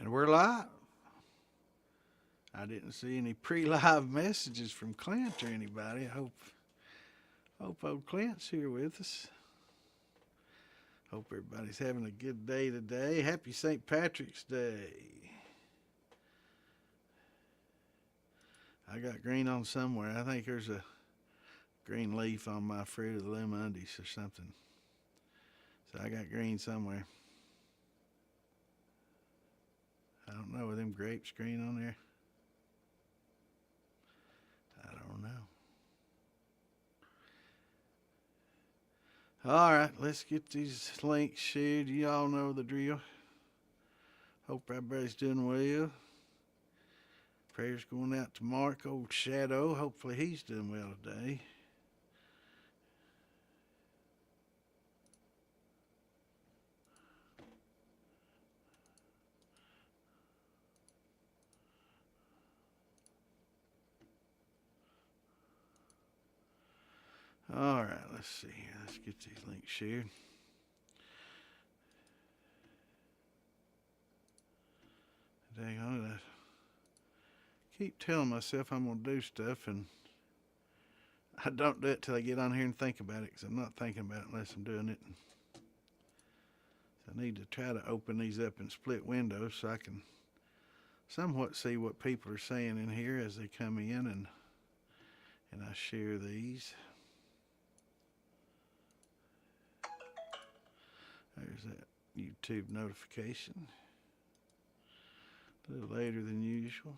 And we're live. I didn't see any pre-live messages from Clint or anybody. I hope old Clint's here with us. Hope everybody's having a good day today. Happy St. Patrick's Day. I got green on somewhere. I think there's a green leaf on my Fruit of the Loom undies or something. So I got green somewhere. I don't know. Are them grapes green on there? I don't know. All right, let's get these links shared. You all know the drill. Hope everybody's doing well. Prayers going out to Mark, old Shadow. Hopefully he's doing well today. All right, let's see here. Let's get these links shared. Dang on, I keep telling myself I'm going to do stuff, and I don't do it till I get on here and think about it, because I'm not thinking about it unless I'm doing it. So I need to try to open these up in split windows so I can somewhat see what people are saying in here as they come in, and I share these. There's that YouTube notification. A little later than usual.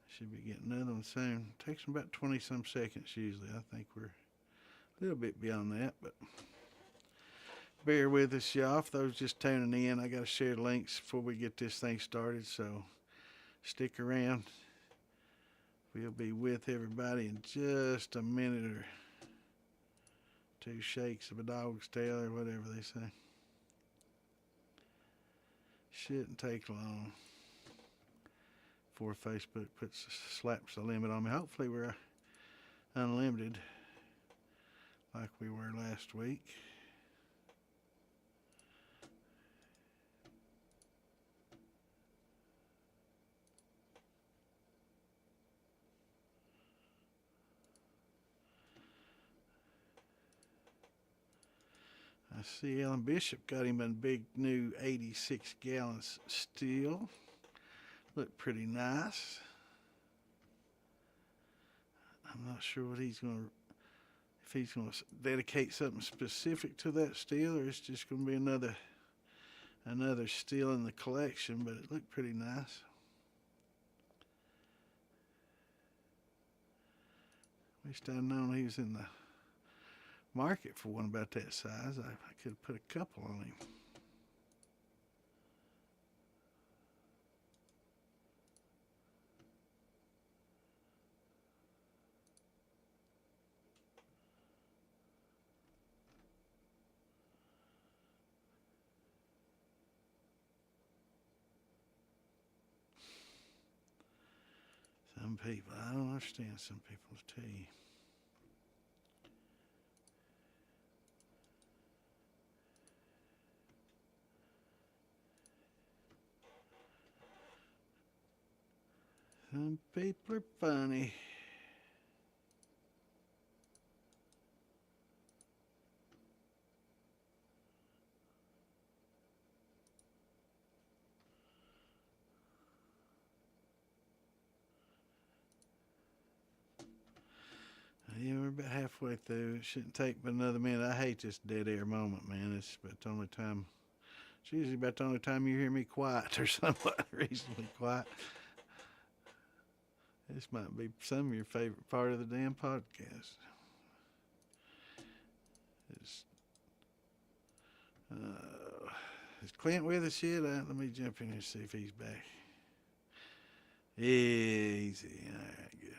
Should be getting another one soon. Takes them about 20 some seconds usually. I think we're a little bit beyond that, but bear with us, y'all. For those just tuning in, I got to share links before we get this thing started, so stick around. We'll be with everybody in just a minute or two shakes of a dog's tail or whatever they say. Shouldn't take long before Facebook slaps a limit on me. Hopefully we're unlimited like we were last week. I see Ellen Bishop got him a big new 86 gallons still. Look pretty nice. I'm not sure what he's going to, if he's going to dedicate something specific to that still, or it's just going to be another still in the collection, but it looked pretty nice. Wished I'd known he was in the market for one about that size. I could have put a couple on him. Some people, I don't understand some people's tea. Some people are funny. Yeah, we're about halfway through. It shouldn't take but another minute. I hate this dead air moment, man. It's about the only time. It's usually about the only time you hear me quiet or somewhat reasonably quiet. This might be some of your favorite part of the damn podcast. Is Clint with us yet? Let me jump in here and see if he's back. Easy. All right, good.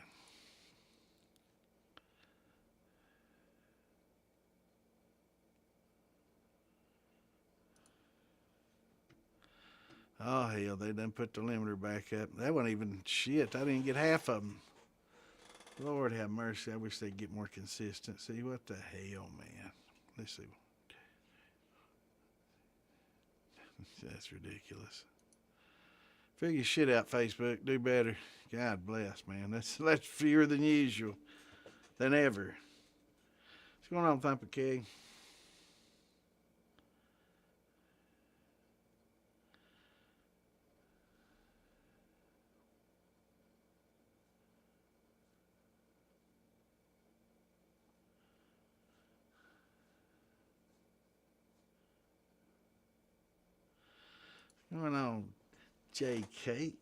Oh, hell, they done put the limiter back up. That wasn't even shit. I didn't get half of them. Lord have mercy. I wish they'd get more consistency. What the hell, man? Let's see. That's ridiculous. Figure shit out, Facebook. Do better. God bless, man. That's fewer than usual, than ever. What's going on, Thumper Keg? What's going on, JK?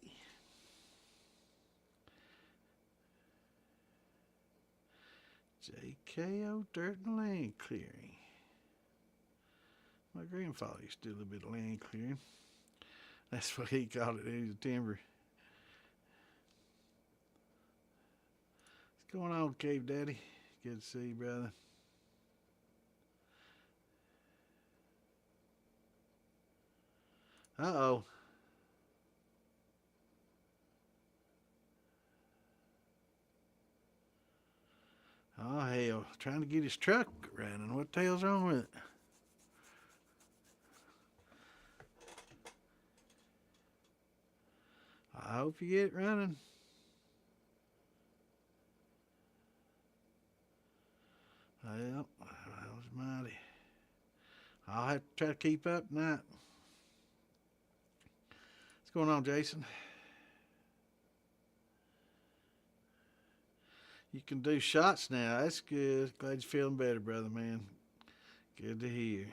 JKO Dirt and Land Clearing. My grandfather used to do a little bit of land clearing. That's what he called it. He was a timber. What's going on, Cave Daddy? Good to see you, brother. Uh-oh. Oh, hell. Trying to get his truck running. What the hell's wrong with it? I hope you get it running. Well, that was mighty. I'll have to try to keep up tonight. What's going on, Jason? You can do shots now. That's good. Glad you're feeling better, brother, man. Good to hear.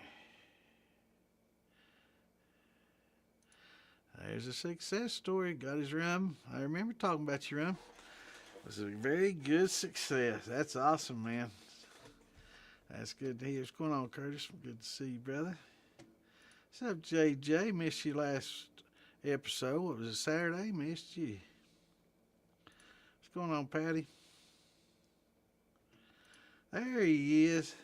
There's a success story. Got his rum. I remember talking about your rum. It was a very good success. That's awesome, man. That's good to hear. What's going on, Curtis? Good to see you, brother. What's up, JJ? Missed you last episode. What was it, Saturday? Missed you. What's going on, Patty? There he is.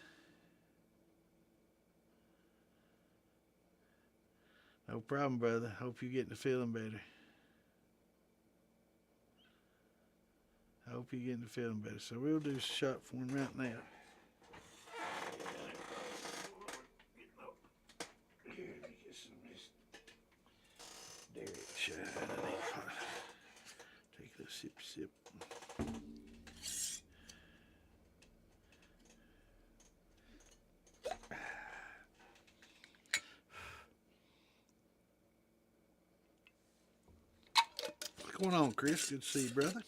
No problem, brother. Hope you're getting to feeling better. Hope you're getting to feeling better. So we'll do a shot for him right now. Take a sip. What's going on, Chris? Good to see you, brother.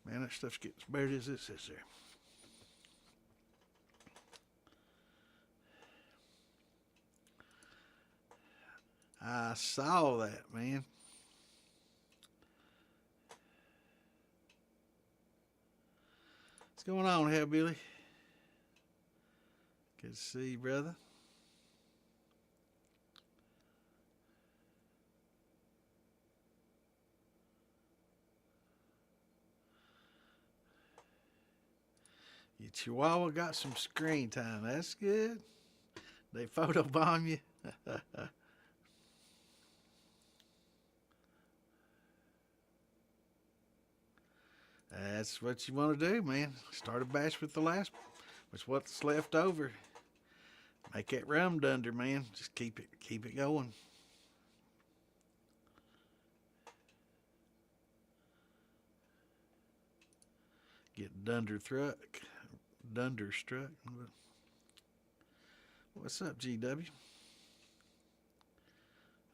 Man, that stuff's getting as bad as it says there. I saw that, man. What's going on, Hillbilly? Good to see you, brother. Your Chihuahua got some screen time. That's good. They photobomb you. That's what you want to do, man. Start a batch with the last, with what's left over. Make that rum dunder, man. Just keep it going. Get dunder struck. What's up, GW?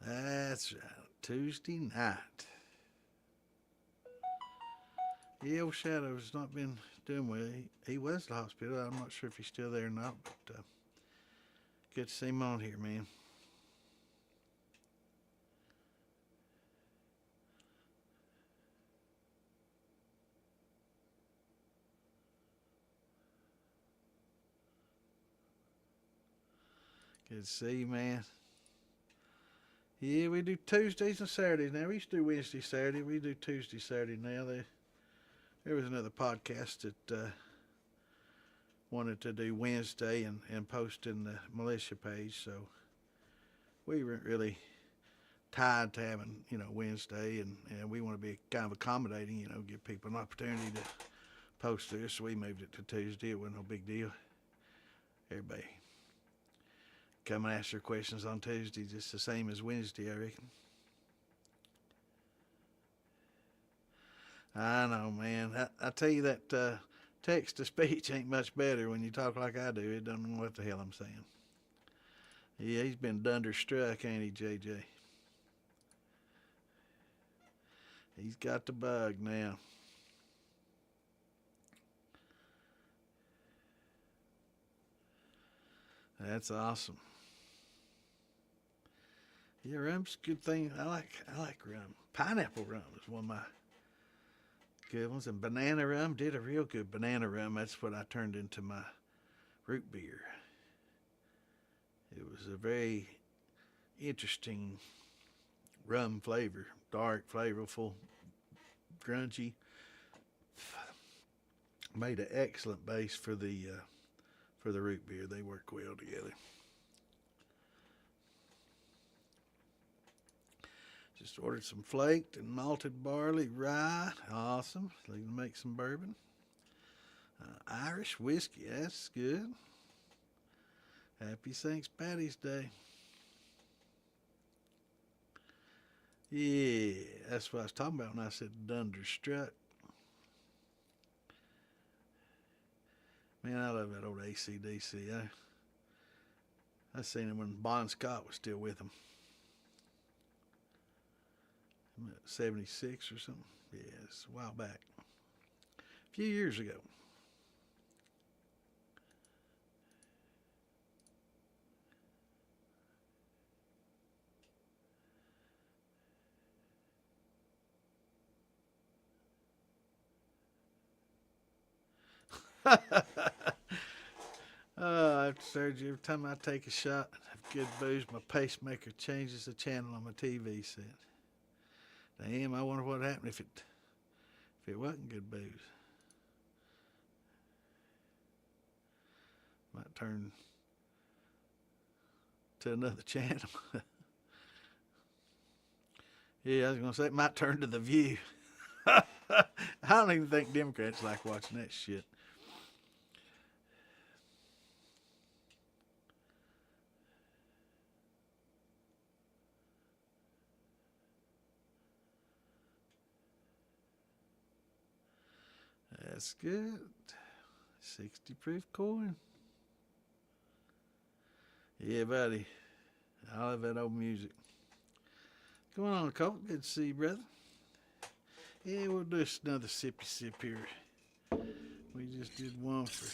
That's right. Tuesday night. Yeah, old Shadow's not been doing well. He was at the hospital. I'm not sure if he's still there or not, but good to see him on here, man. Good to see you, man. Yeah, we do Tuesdays and Saturdays now. We used to do Wednesday, Saturday. We do Tuesday, Saturday now. There was another podcast that wanted to do Wednesday and post in the militia page, so we weren't really tied to having, Wednesday, and we want to be kind of accommodating, give people an opportunity to post this, so we moved it to Tuesday. It wasn't no big deal. Everybody come and ask their questions on Tuesday, just the same as Wednesday, I reckon. I know, man. I tell you that text to speech ain't much better when you talk like I do. It doesn't know what the hell I'm saying. Yeah, he's been dunderstruck, ain't he, JJ? He's got the bug now. That's awesome. Yeah, rum's a good thing. I like rum. Pineapple rum is one of my good ones, and banana rum did a real good banana rum. That's what I turned into my root beer. It was a very interesting rum flavor, dark, flavorful, grungy. Made an excellent base for the root beer. They work well together. Just ordered some flaked and malted barley rye. Awesome. Looking to make some bourbon. Irish whiskey. That's good. Happy St. Patty's Day. Yeah, that's what I was talking about when I said dunderstruck. Man, I love that old AC/DC. I seen him when Bon Scott was still with him. 76 or something. Yeah, it's a while back. A few years ago. After surgery, every time I take a shot of good booze, my pacemaker changes the channel on my TV set. Damn, I wonder what happened if it wasn't good booze. Might turn to another channel. Yeah, I was gonna say it might turn to The View. I don't even think Democrats like watching that shit. That's good. 60 proof coin. Yeah, buddy. I love that old music. Come on, Colt. Good to see you, brother. Yeah, we'll do another sippy sip here. We just did one for...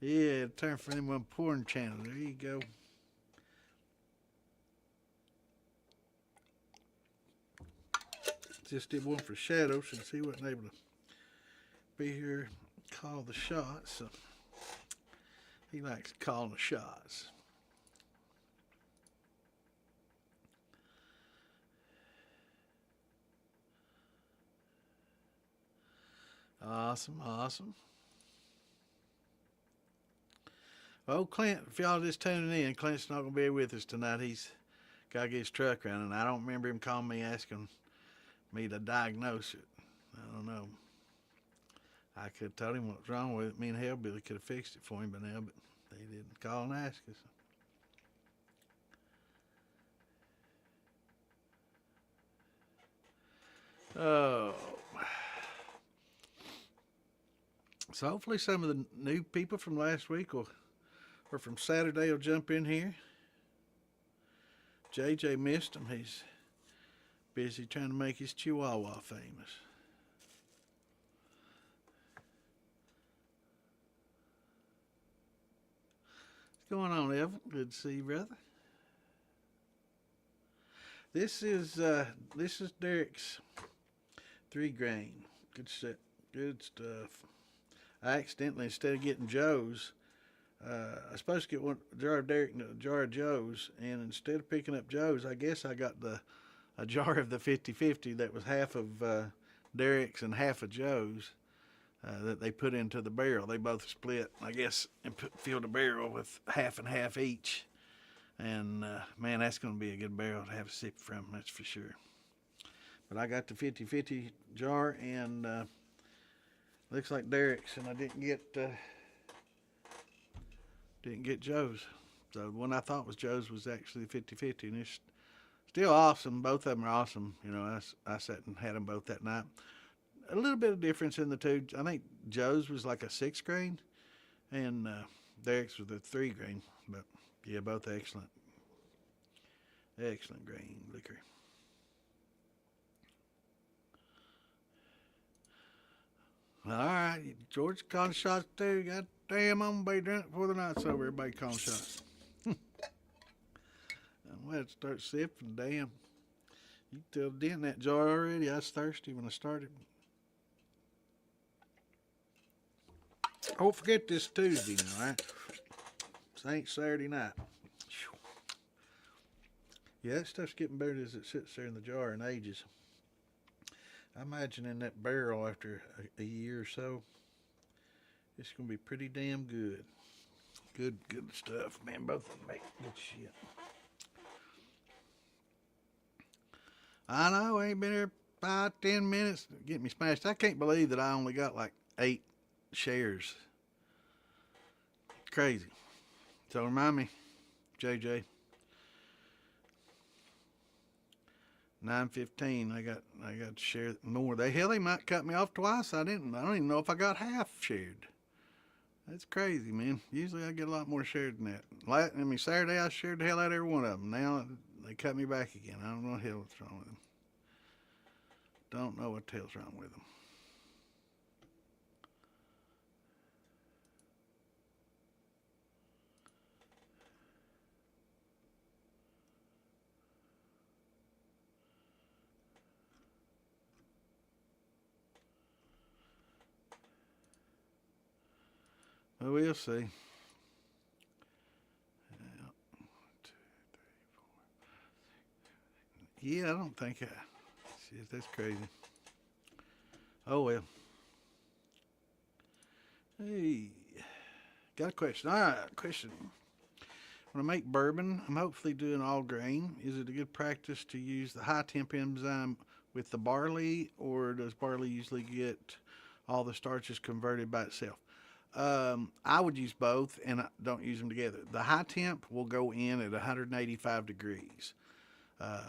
Yeah, turn for anyone porn channel. There you go. Just did one for Shadow since he wasn't able to be here, call the shots. So he likes calling the shots. Awesome, awesome. Well, Clint, if y'all just tuning in, Clint's not going to be with us tonight. He's got to get his truck running. I don't remember him calling me asking me to diagnose it. I don't know. I could have told him what was wrong with it. Me and Hellbilly could have fixed it for him by now, but they didn't call and ask us. Oh. So hopefully some of the new people from last week or from Saturday will jump in here. JJ missed him. He's busy trying to make his Chihuahua famous. What's going on, Evan? Good to see you, brother. This is Derek's 3 grain. Good stuff. Good stuff. I accidentally, instead of getting Joe's, I was supposed to get a jar of Derek and a jar of Joe's, and instead of picking up Joe's, I guess I got a jar of the 50-50 that was half of Derek's and half of Joe's that they put into the barrel. They both split, I guess, and filled the barrel with half and half each. And man, that's going to be a good barrel to have a sip from, that's for sure. But I got the 50-50 jar, and looks like Derek's, and I didn't get Joe's. So the one I thought was Joe's was actually 50-50, and it's still awesome. Both of them are awesome. You know, I sat and had them both that night. A little bit of difference in the two. I think Joe's was like a 6 grain, and Derek's was a 3 grain. But yeah, both excellent, excellent grain liquor. All right, George calling shots too. God damn, I'm gonna be drunk before the night's over. Everybody calling shots. I'm gonna have to start sipping. Damn, you can tell the dent in that jar already. I was thirsty when I started. Don't forget this Tuesday now, right? This ain't Saturday night. Yeah, that stuff's getting better as it sits there in the jar and ages. I imagine in that barrel after a year or so, it's going to be pretty damn good. Good stuff, man. Both of them make good shit. I know, I ain't been here 5-10 minutes to get me smashed. I can't believe that I only got like 8 shares. Crazy. So remind me, JJ. 9:15. I got to share more. They might cut me off twice. I don't even know if I got half shared. That's crazy, man. Usually I get a lot more shared than that. Saturday I shared the hell out of every one of them. Now they cut me back again. I don't know what the hell's wrong with them. Don't know what the hell's wrong with them. Well, we'll see. 1, 2, 3, 4. Yeah, I don't think shit, that's crazy. Oh well. Hey, got a question. All right, question. When I make bourbon, I'm hopefully doing all grain. Is it a good practice to use the high temp enzyme with the barley, or does barley usually get all the starches converted by itself? I would use both, and don't use them together. The high temp will go in at 185 degrees,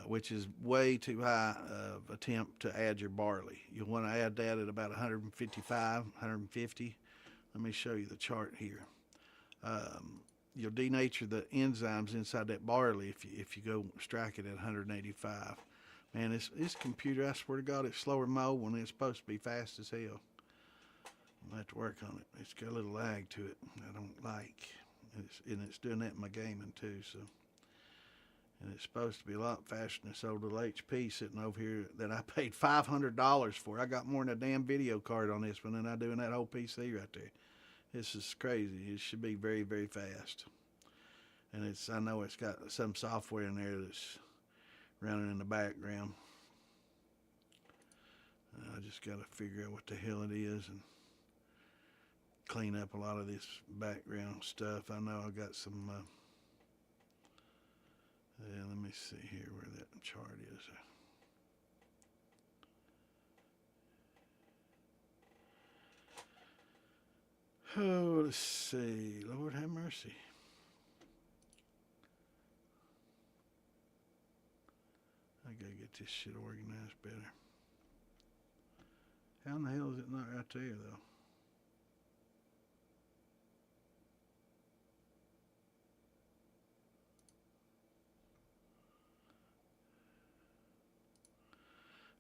which is way too high of a temp to add your barley. You'll want to add that at about 155, 150. Let me show you the chart here. You'll denature the enzymes inside that barley if you go strike it at 185. Man, this computer, I swear to God, it's slower than my old one. It's supposed to be fast as hell. I'll have to work on it. It's got a little lag to it I don't like. It's doing that in my gaming too. So, and it's supposed to be a lot faster than this old little HP sitting over here that I paid $500 for. I got more than a damn video card on this one than I do in that whole PC right there. This is crazy. It should be very, very fast. And I know it's got some software in there that's running in the background. I just got to figure out what the hell it is and clean up a lot of this background stuff. I know I got some, let me see here where that chart is. Oh, let's see. Lord have mercy. I gotta get this shit organized better. How in the hell is it not right there, though?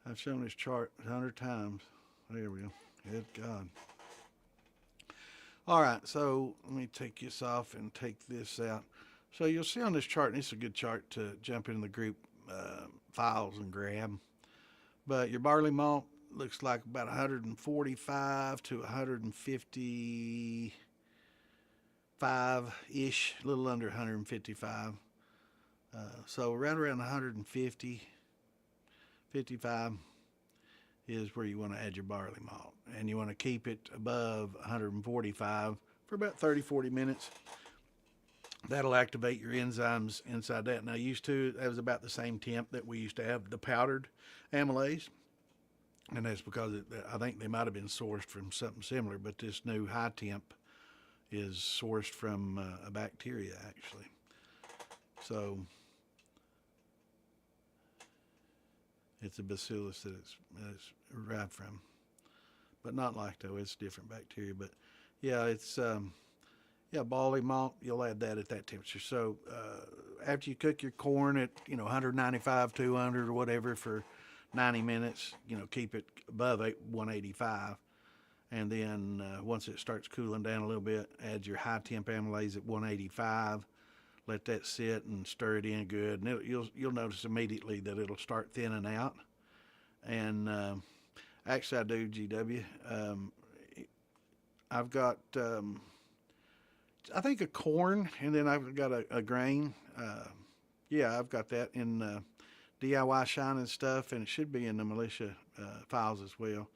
I've shown this chart 100 times. There we go. Good God. All right, so let me take this off and take this out. So you'll see on this chart, and it's a good chart to jump into the group files and grab. But your barley malt looks like about 145 to 155-ish, a little under 155. So right around 150, 55 is where you want to add your barley malt. And you want to keep it above 145 for about 30-40 minutes. That'll activate your enzymes inside that. Now, that was about the same temp that we used to have the powdered amylase. And that's because I think they might have been sourced from something similar, but this new high temp is sourced from a bacteria, actually. So it's a bacillus that it's derived from, but not lacto. It's different bacteria. But yeah, it's yeah, barley malt. You'll add that at that temperature. So after you cook your corn at 195, 200 or whatever for 90 minutes, keep it above 185. And then once it starts cooling down a little bit, add your high temp amylase at 185. Let that sit and stir it in good, and you'll notice immediately that it'll start thinning out. And actually, I do GW. I've got I think a corn, and then I've got a grain. Yeah, I've got that in DIY Shining Stuff, and it should be in the militia files as well.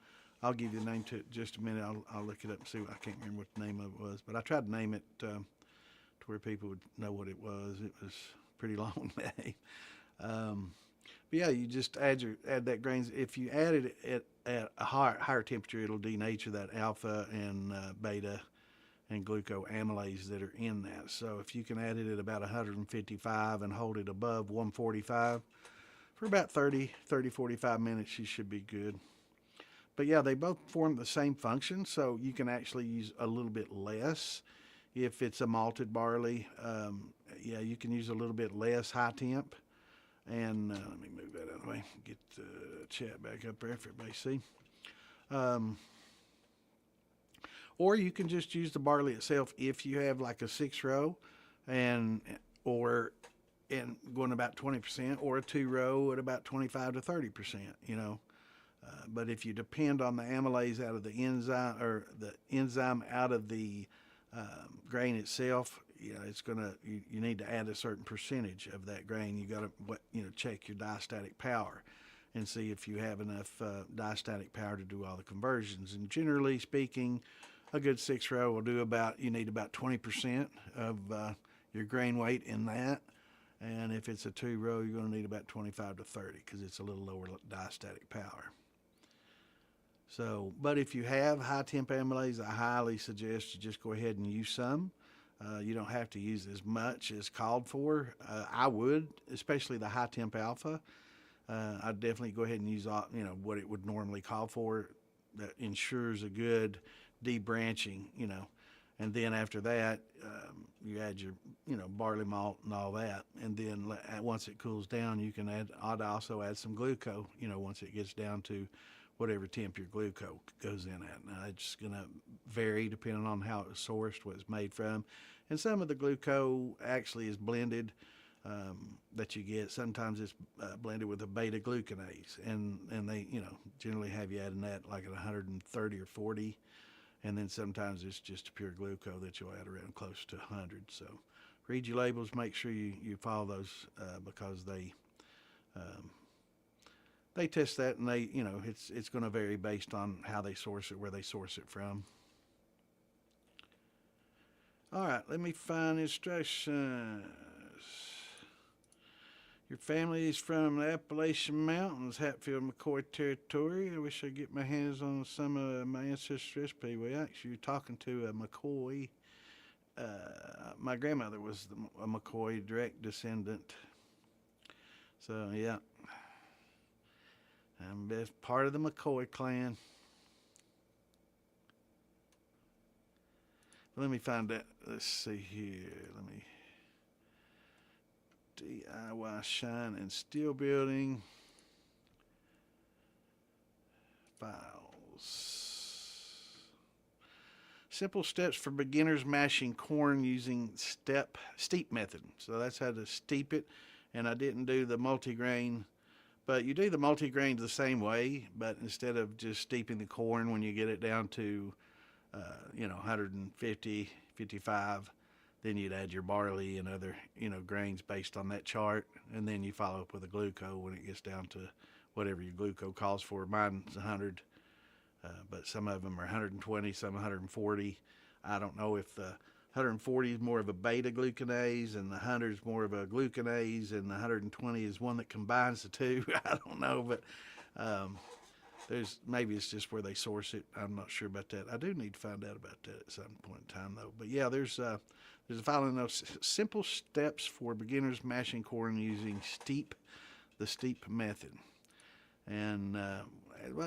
I'll give you the name to it in just a minute. I'll look it up and see. I can't remember what the name of it was, but I tried to name it to where people would know what it was. It was a pretty long name. But yeah, you just add that grains. If you add it at a higher temperature, it'll denature that alpha and beta and glucoamylase that are in that. So if you can add it at about 155 and hold it above 145 for about 45 minutes, you should be good. But yeah, they both form the same function, so you can actually use a little bit less if it's a malted barley. Yeah, you can use a little bit less high temp. And let me move that out of the way, get the chat back up there for everybody to see. Or you can just use the barley itself if you have like a 6-row or going about 20%, or a 2-row at about 25 to 30%, but if you depend on the amylase out of the enzyme, or the enzyme out of the grain itself, it's you need to add a certain percentage of that grain. You got to check your diastatic power and see if you have enough diastatic power to do all the conversions. And generally speaking, a good 6-row will do you need about 20% of your grain weight in that. And if it's a 2-row, you're going to need about 25 to 30 because it's a little lower diastatic power. So, but if you have high temp amylase, I highly suggest you just go ahead and use some. You don't have to use as much as called for. I would, especially the high temp alpha. I'd definitely go ahead and use what it would normally call for. That ensures a good debranching, and then after that, you add your barley malt and all that, and then once it cools down, you can I'd also add some glucose. Once it gets down to whatever temp your glucose goes in at. Now, it's going to vary depending on how it was sourced, what it's made from. And some of the glucose actually is blended that you get. Sometimes it's blended with a beta glucanase. And they, generally have you adding that like at 130 or 40. And then sometimes it's just a pure glucose that you'll add around close to 100. So read your labels, make sure you follow those because they test that, and it's going to vary based on how they source it, where they source it from. All right, let me find instructions. Your family is from the Appalachian Mountains, Hatfield, McCoy territory. I wish I'd get my hands on some of my ancestors' recipe. Well, actually, you're talking to a McCoy. My grandmother was a McCoy direct descendant. So, yeah. I'm part of the McCoy clan. Let me find that. Let's see here. DIY Shine and Steel Building. Files. Simple steps for beginners mashing corn using steep method. So that's how to steep it. And I didn't do the multigrain. But you do the multigrain the same way, but instead of just steeping the corn when you get it down to, 150, 55, then you'd add your barley and other, grains based on that chart, and then you follow up with a glucose when it gets down to whatever your glucose calls for. Mine's 100, but some of them are 120, some 140. I don't know if the 140 is more of a beta glucanase and the 100 is more of a glucanase, and the 120 is one that combines the two. I don't know, but maybe it's just where they source it. I'm not sure about that. I do need to find out about that at some point in time, though. But yeah, there's There's following those simple steps for beginners mashing corn using the steep method. And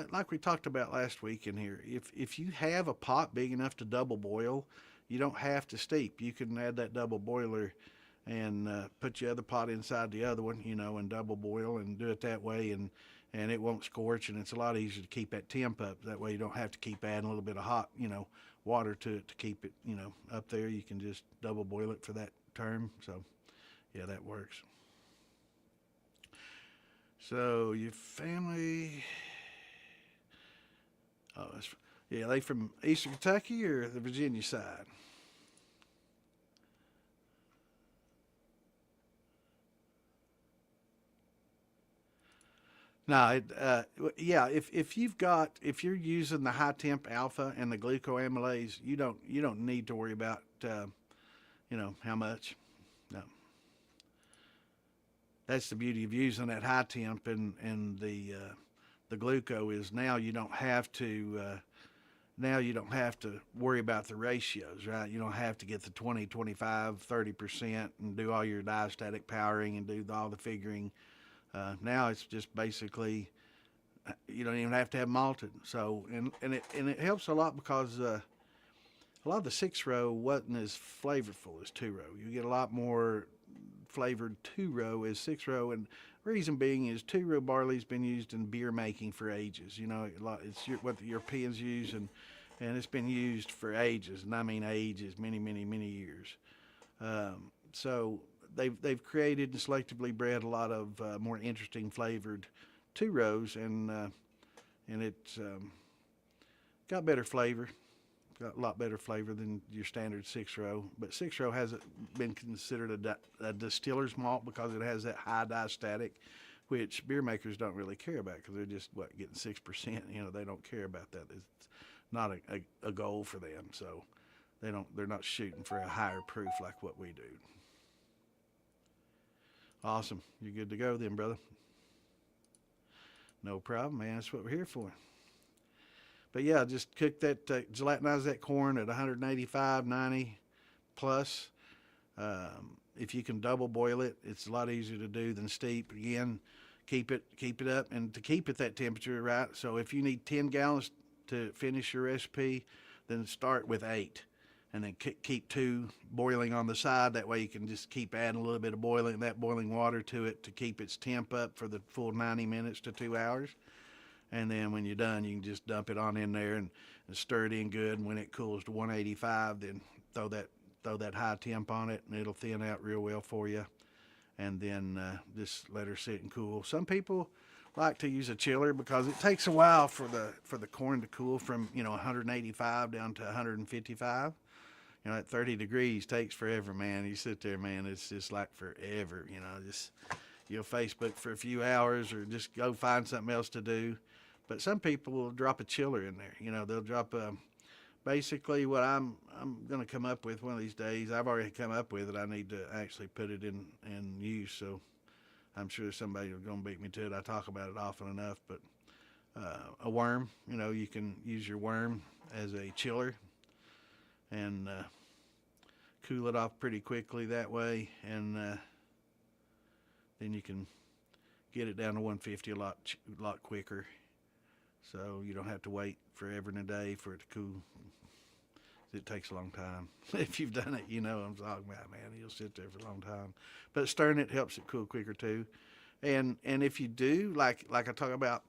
like we talked about last week in here, if you have a pot big enough to double boil, you don't have to steep. You can add that double boiler and put your other pot inside the other one, and double boil and do it that way, and it won't scorch, and it's a lot easier to keep that temp up. That way you don't have to keep adding a little bit of hot, water to it to keep it, up there. You can just double boil it for that term. So, yeah, that works. So your family, yeah, they from Eastern Kentucky or the Virginia side? No, yeah. If you're using the high temp alpha and the glucoamylase, you don't need to worry about how much. No, that's the beauty of using that high temp and the gluco is now you don't have to worry about the ratios, right? You don't have to get the 20, 25, 30% and do all your diastatic powering and do all the figuring. Now it's just basically you don't even have to have malted. So and it helps a lot because a lot of the 6-row wasn't as flavorful as 2-row. You get a lot more flavored 2-row as 6-row, and reason being is 2-row barley's been used in beer making for ages. It's what the Europeans use, and it's been used for ages, and I mean ages, many, many, many years. So they've created and selectively bred a lot of more interesting flavored 2-rows, and it's got better flavor. Got a lot better flavor than your standard 6-row, but 6-row hasn't been considered a distiller's malt because it has that high diastatic, which beer makers don't really care about because they're just getting 6%. They don't care about that. It's not a goal for them, so they're not shooting for a higher proof like what we do. Awesome, you're good to go then, brother. No problem, man. That's what we're here for. But yeah, just cook that, gelatinize that corn at 185, 90 plus. If you can double boil it, it's a lot easier to do than steep. Again, keep it up, and to keep it that temperature, right? So if you need 10 gallons to finish your recipe, then start with 8, and then keep 2 boiling on the side. That way you can just keep adding a little bit of boiling water to it to keep its temp up for the full 90 minutes to 2 hours. And then when you're done, you can just dump it on in there and stir it in good. And when it cools to 185, then throw that high temp on it, and it'll thin out real well for you. And then just let her sit and cool. Some people like to use a chiller because it takes a while for the corn to cool from 185 down to 155. At 30 degrees takes forever, man. You sit there, man, it's just like forever. Just you'll Facebook for a few hours or just go find something else to do. But some people will drop a chiller in there. They'll drop basically what I'm going to come up with one of these days. I've already come up with it. I need to actually put it in use. So I'm sure somebody is going to beat me to it. I talk about it often enough. But a worm, you can use your worm as a chiller and cool it off pretty quickly that way. And then you can get it down to 150 a lot quicker. So you don't have to wait forever and a day for it to cool. It takes a long time. If you've done it, I'm talking about, man. You'll sit there for a long time. But stirring it helps it cool quicker too. And if you do, like I talk about,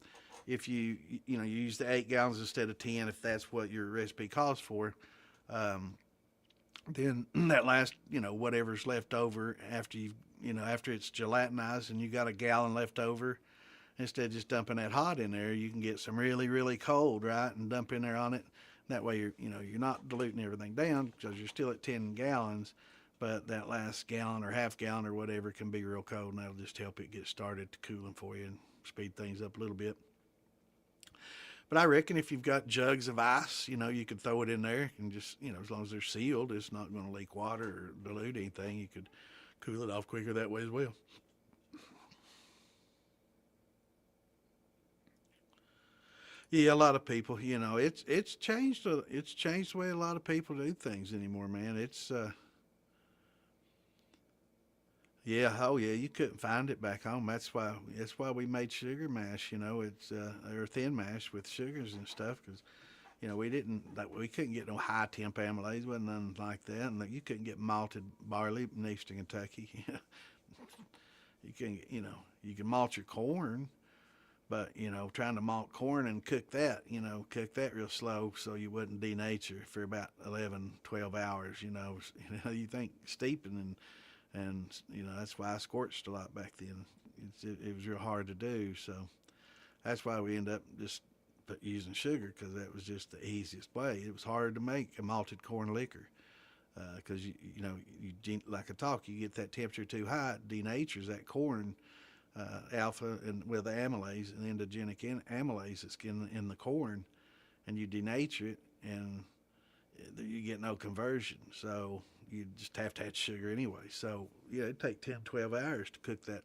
if you use the 8 gallons instead of 10, if that's what your recipe calls for, then that last whatever's left over after after it's gelatinized and you got a gallon left over. Instead of just dumping that hot in there, you can get some really, really cold, right, and dump in there on it. That way you're not diluting everything down because you're still at 10 gallons, but that last gallon or half gallon or whatever can be real cold, and that'll just help it get started to cooling for you and speed things up a little bit. But I reckon if you've got jugs of ice, you could throw it in there and just, as long as they're sealed, it's not going to leak water or dilute anything. You could cool it off quicker that way as well. Yeah, a lot of people, it's changed. It's changed the way a lot of people do things anymore, man. It's Yeah, oh yeah, you couldn't find it back home. That's why we made sugar mash. You know, it's or thin mash with sugars and stuff because we didn't like we couldn't get no high temp amylase, wasn't nothing like that, and you couldn't get malted barley in Eastern Kentucky. You can you can malt your corn, but trying to malt corn and cook that real slow so you wouldn't denature for about 11, 12 hours. You think steeping and that's why I scorched a lot back then. It was real hard to do, so that's why we end up just using sugar because that was just the easiest way. It was hard to make a malted corn liquor because like I talk, you get that temperature too high, it denatures that corn alpha and with the amylase and endogenic amylase that's in the corn, and you denature it, and you get no conversion. So you just have to add sugar anyway. So yeah, it'd take 10, 12 hours to cook that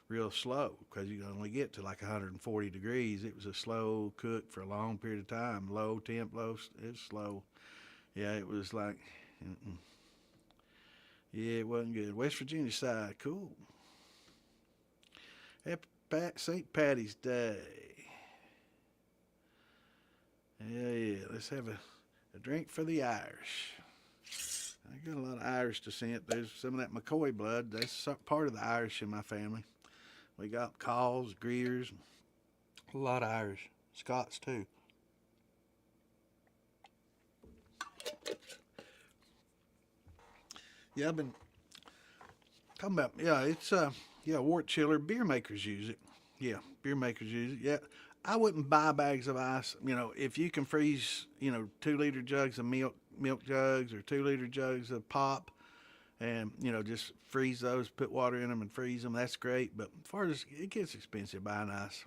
real slow because you can only get to like 140 degrees. It was a slow cook for a long period of time. Low temp, it's slow. Yeah, it was like, yeah, it wasn't good. West Virginia side, cool. Happy St. Patty's Day. Yeah, let's have a drink for the Irish. I got a lot of Irish descent. There's some of that McCoy blood. That's part of the Irish in my family. We got Calls, Greers, a lot of Irish. Scots too. Yeah, I've been talking about, it's wort chiller. Beer makers use it. Yeah, beer makers use it. Yeah, I wouldn't buy bags of ice. If you can freeze, 2 liter jugs of milk jugs or 2 liter jugs of pop, and just freeze those, put water in them and freeze them. That's great. But as far as it gets expensive buying ice,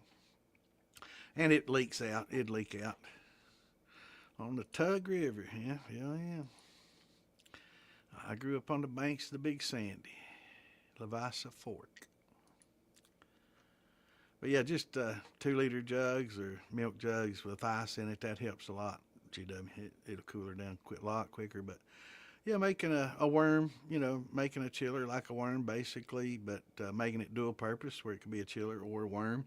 and it leaks out. It'd leak out on the Tug River. Yeah, yeah, yeah. I grew up on the banks of the Big Sandy, Levisa Fork. But yeah, just 2 liter jugs or milk jugs with ice in it. That helps a lot. GW, it'll cool her down a lot quicker. But yeah, making a worm, making a chiller like a worm basically, but making it dual purpose where it could be a chiller or a worm.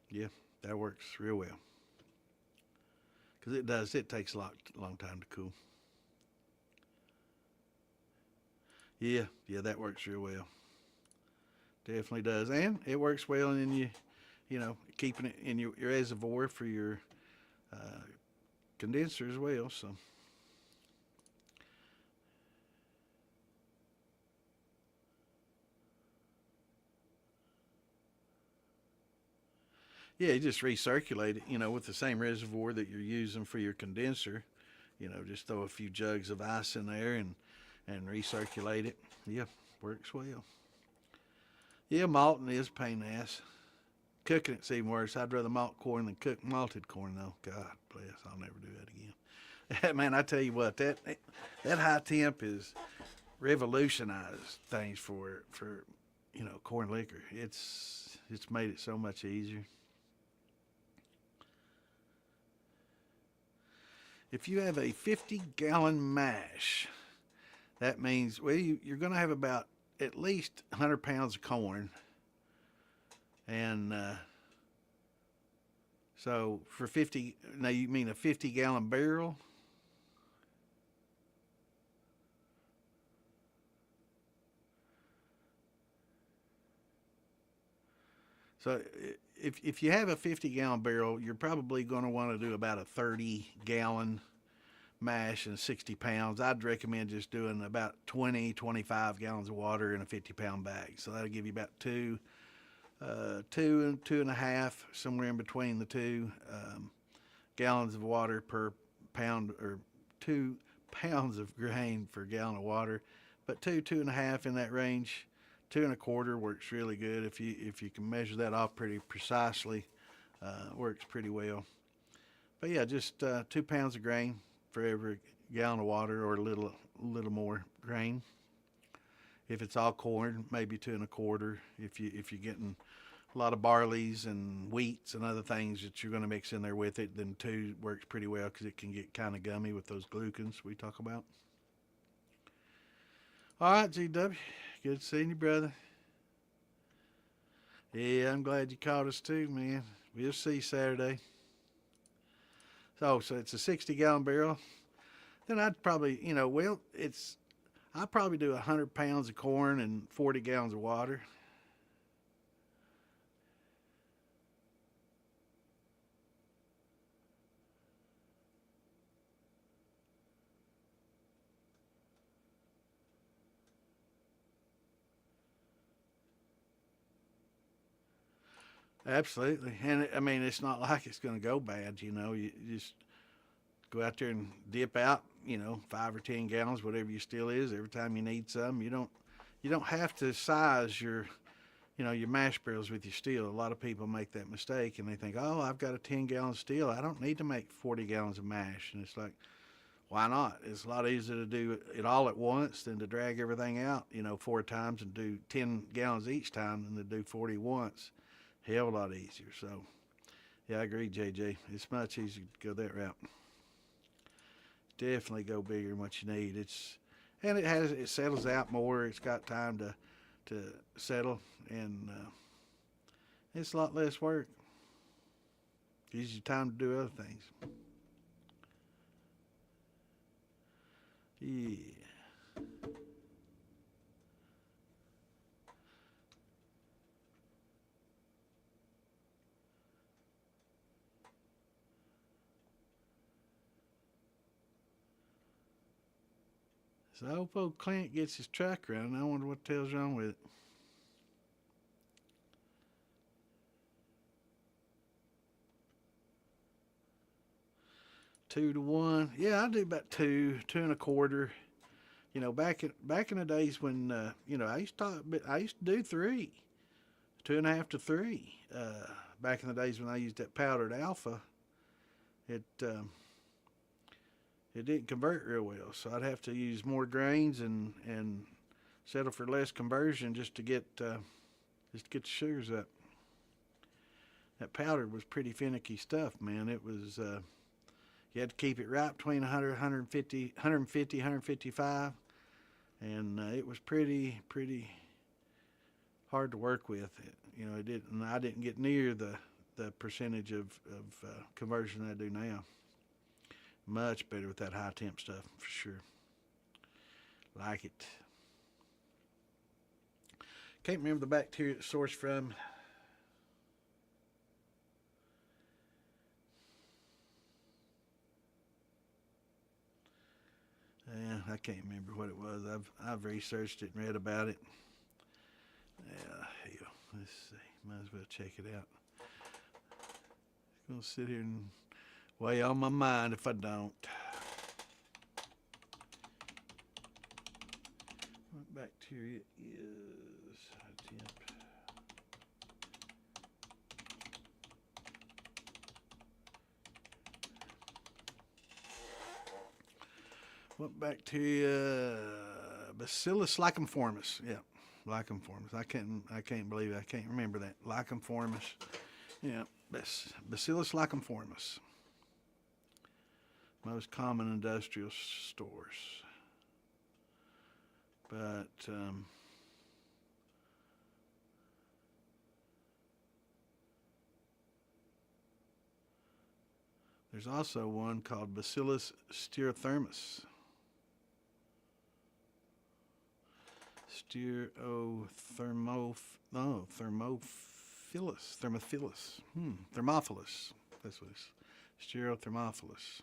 Yeah, that works real well. Because it takes a long time to cool. Yeah, that works real well. Definitely does. And it works well in keeping it in your reservoir for your uh, condenser as well. So. Yeah, you just recirculate it, with the same reservoir that you're using for your condenser. Just throw a few jugs of ice in there and recirculate it. Yeah, works well. Yeah, malting is a pain in the ass. Cooking it's even worse. I'd rather malt corn than cook malted corn, though. God bless, I'll never do that again. Man, I tell you what, that high temp is revolutionized things for corn liquor. It's made it so much easier. If you have a 50-gallon mash, that means you're going to have about at least 100 pounds of corn, and so for 50, now you mean a 50-gallon barrel? So if you have a 50-gallon barrel, you're probably going to want to do about a 30-gallon mash and 60 pounds. I'd recommend just doing about 20, 25 gallons of water in a 50-pound bag. So that'll give you about two and 2.5, somewhere in between the two, gallons of water per pound, or 2 pounds of grain per gallon of water. But 2.5 in that range. 2.25 works really good if you can measure that off pretty precisely. Works pretty well. But yeah, just 2 pounds of grain for every gallon of water, or a little more grain. If it's all corn, maybe 2.25. If you're getting a lot of barleys and wheats and other things that you're going to mix in there with it, then 2 works pretty well because it can get kind of gummy with those glucans we talk about. All right, GW, Good seeing you, brother. Yeah, I'm glad you caught us too, man. We'll see Saturday. So it's a 60-gallon barrel. Then I'd probably, I'd probably do 100 pounds of corn and 40 gallons of water. Absolutely. And I mean, it's not like it's going to go bad, You just go out there and dip out, 5 or 10 gallons, whatever your still is, every time you need some. You don't have to size your mash barrels with your still. A lot of people make that mistake and they think, oh, I've got a 10-gallon still. I don't need to make 40 gallons of mash. And it's like, why not? It's a lot easier to do it all at once than to drag everything out, 4 times and do 10 gallons each time than to do 40 once. Hell of a lot easier. So, yeah, I agree, JJ. It's much easier to go that route. Definitely go bigger than what you need. It settles out more. It's got time to settle, and it's a lot less work. Gives you time to do other things. Yeah. So I hope old Clint gets his truck running. I wonder what the hell's wrong with it. Two to one. Yeah, I do about two and a quarter. Back in the days when I used to do three, 2.5 to three. Back in the days when I used that powdered alpha, it it didn't convert real well, so I'd have to use more grains and settle for less conversion just to get the sugars up. That powder was pretty finicky stuff, man. It was you had to keep it right between 100, 150, 155, and it was pretty hard to work with. I didn't get near the percentage of conversion I do now. Much better with that high temp stuff for sure. Like it. Can't remember the bacteria it's sourced from. Yeah, I can't remember what it was. I've researched it and read about it. Yeah, hell, let's see. Might as well check it out. It's gonna sit here and weigh on my mind if I don't. What bacteria is high temp? What bacteria? Bacillus licheniformis. Yeah, licheniformis. I can't believe it. I can't remember that. Licheniformis. Yeah, Bacillus licheniformis. Most common industrial stores. But there's also one called Bacillus styrothermus. Thermophilus. That's what it's. Styrothermophilus.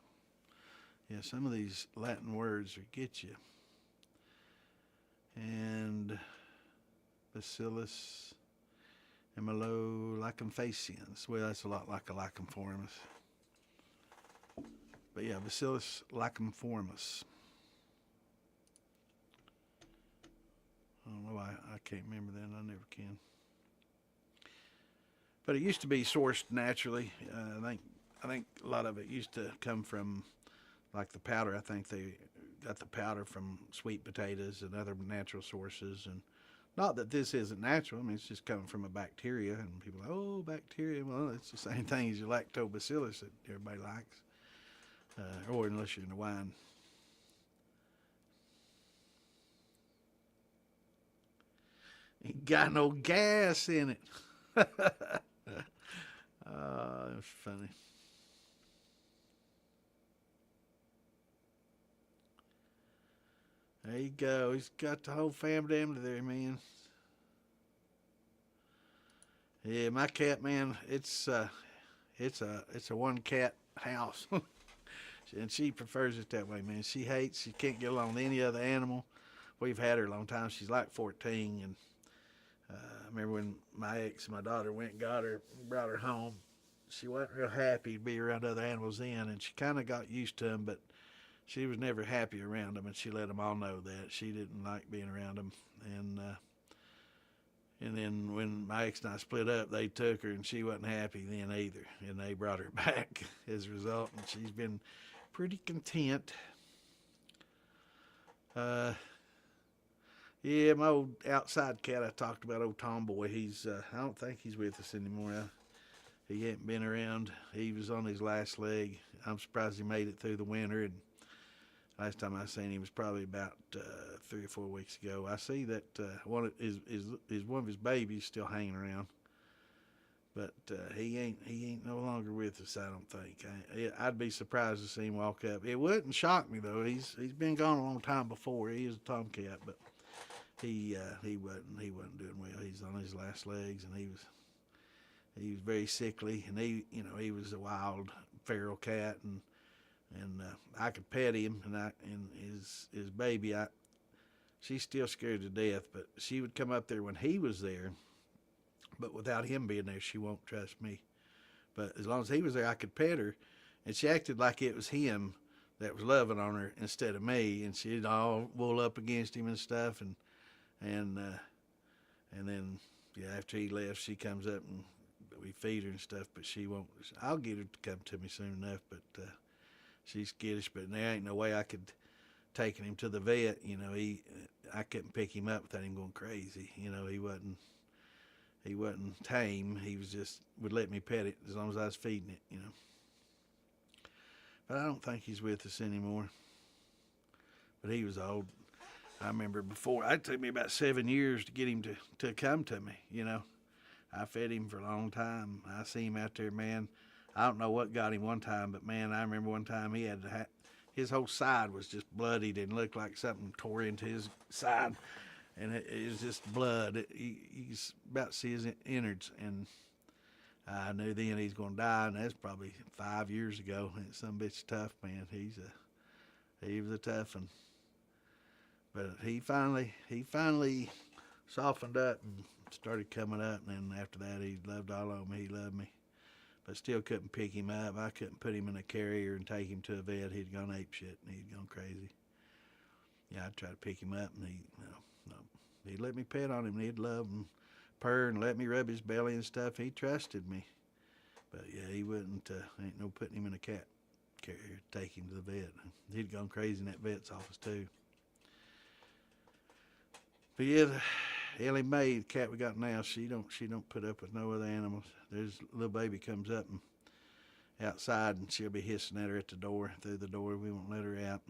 Yeah, some of these Latin words will get you. And Bacillus amylolichenifaciens. Well, that's a lot like a licheniformis. But yeah, Bacillus licheniformis. I don't know. I can't remember that. I never can. But it used to be sourced naturally. I think a lot of it used to come from like the powder. I think they got the powder from sweet potatoes and other natural sources. And not that this isn't natural. I mean, it's just coming from a bacteria. And people are like, oh, bacteria. Well, it's the same thing as your lactobacillus that everybody likes. Or unless you're in the wine. Ain't got no gas in it. That's funny. There you go. He's got the whole family down there, man. Yeah, my cat, man. It's a one cat house, and she prefers it that way, man. She can't get along with any other animal. We've had her a long time. She's like 14, and I remember when my ex and my daughter went and got her, brought her home. She wasn't real happy to be around other animals then, and she kind of got used to them, but she was never happy around them, and she let them all know that she didn't like being around them. And then when my ex and I split up, they took her, and she wasn't happy then either, and they brought her back as a result, and she's been pretty content. Uh, yeah, my old outside cat I talked about, old Tomboy. I don't think he's with us anymore. He hadn't been around. He was on his last leg. I'm surprised he made it through the winter. And last time I seen him was probably about 3 or 4 weeks ago. I see that one of his babies still hanging around, but he ain't no longer with us. I don't think. I'd be surprised to see him walk up. It wouldn't shock me though. He's been gone a long time before. He is a tomcat, but he wasn't doing well. He's on his last legs, and he was very sickly, and he was a wild feral cat, and I could pet him, and his baby, she's still scared to death, but she would come up there when he was there, but without him being there, she won't trust me. But as long as he was there, I could pet her, and she acted like it was him that was loving on her instead of me, and she'd all wool up against him and stuff, and then yeah, after he left, she comes up and we feed her and stuff, but she won't. I'll get her to come to me soon enough, but she's skittish. But there ain't no way I could taking him to the vet. I couldn't pick him up without him going crazy. He wasn't tame. He was just would let me pet it as long as I was feeding it. But I don't think he's with us anymore. But he was old. I remember before, it took me about 7 years to get him to come to me, I fed him for a long time. I see him out there, man. I don't know what got him one time, but man, I remember one time he had his whole side was just bloodied and looked like something tore into his side, and it was just blood. He's about to see his innards, and I knew then he's going to die, and that's probably 5 years ago. And some bitch tough, man. He was a tough one. But he finally softened up and started coming up, and then after that he loved all of me. He loved me, but still couldn't pick him up. I couldn't put him in a carrier and take him to a vet. He'd gone ape shit, and he'd gone crazy. Yeah, I'd try to pick him up, and no. He'd let me pet on him, and he'd love and purr and let me rub his belly and stuff. He trusted me, but yeah, he wouldn't. Ain't no putting him in a cat carrier to take him to the vet. He'd gone crazy in that vet's office too. But yeah, Ellie Mae, the cat we got now, she don't put up with no other animals. There's a little baby comes up and outside, and she'll be hissing at her at the door, through the door. We won't let her out.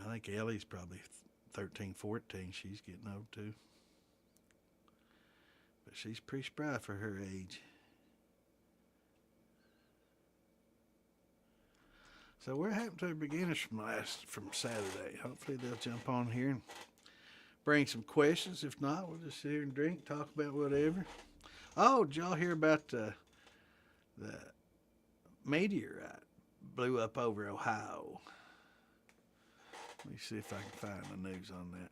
I think Ellie's probably 13, 14. She's getting old too. But she's pretty spry for her age. So what happened to the beginners from Saturday? Hopefully they'll jump on here and bring some questions. If not, we'll just sit here and drink, talk about whatever. Oh, did y'all hear about the meteorite blew up over Ohio? Let me see if I can find the news on that.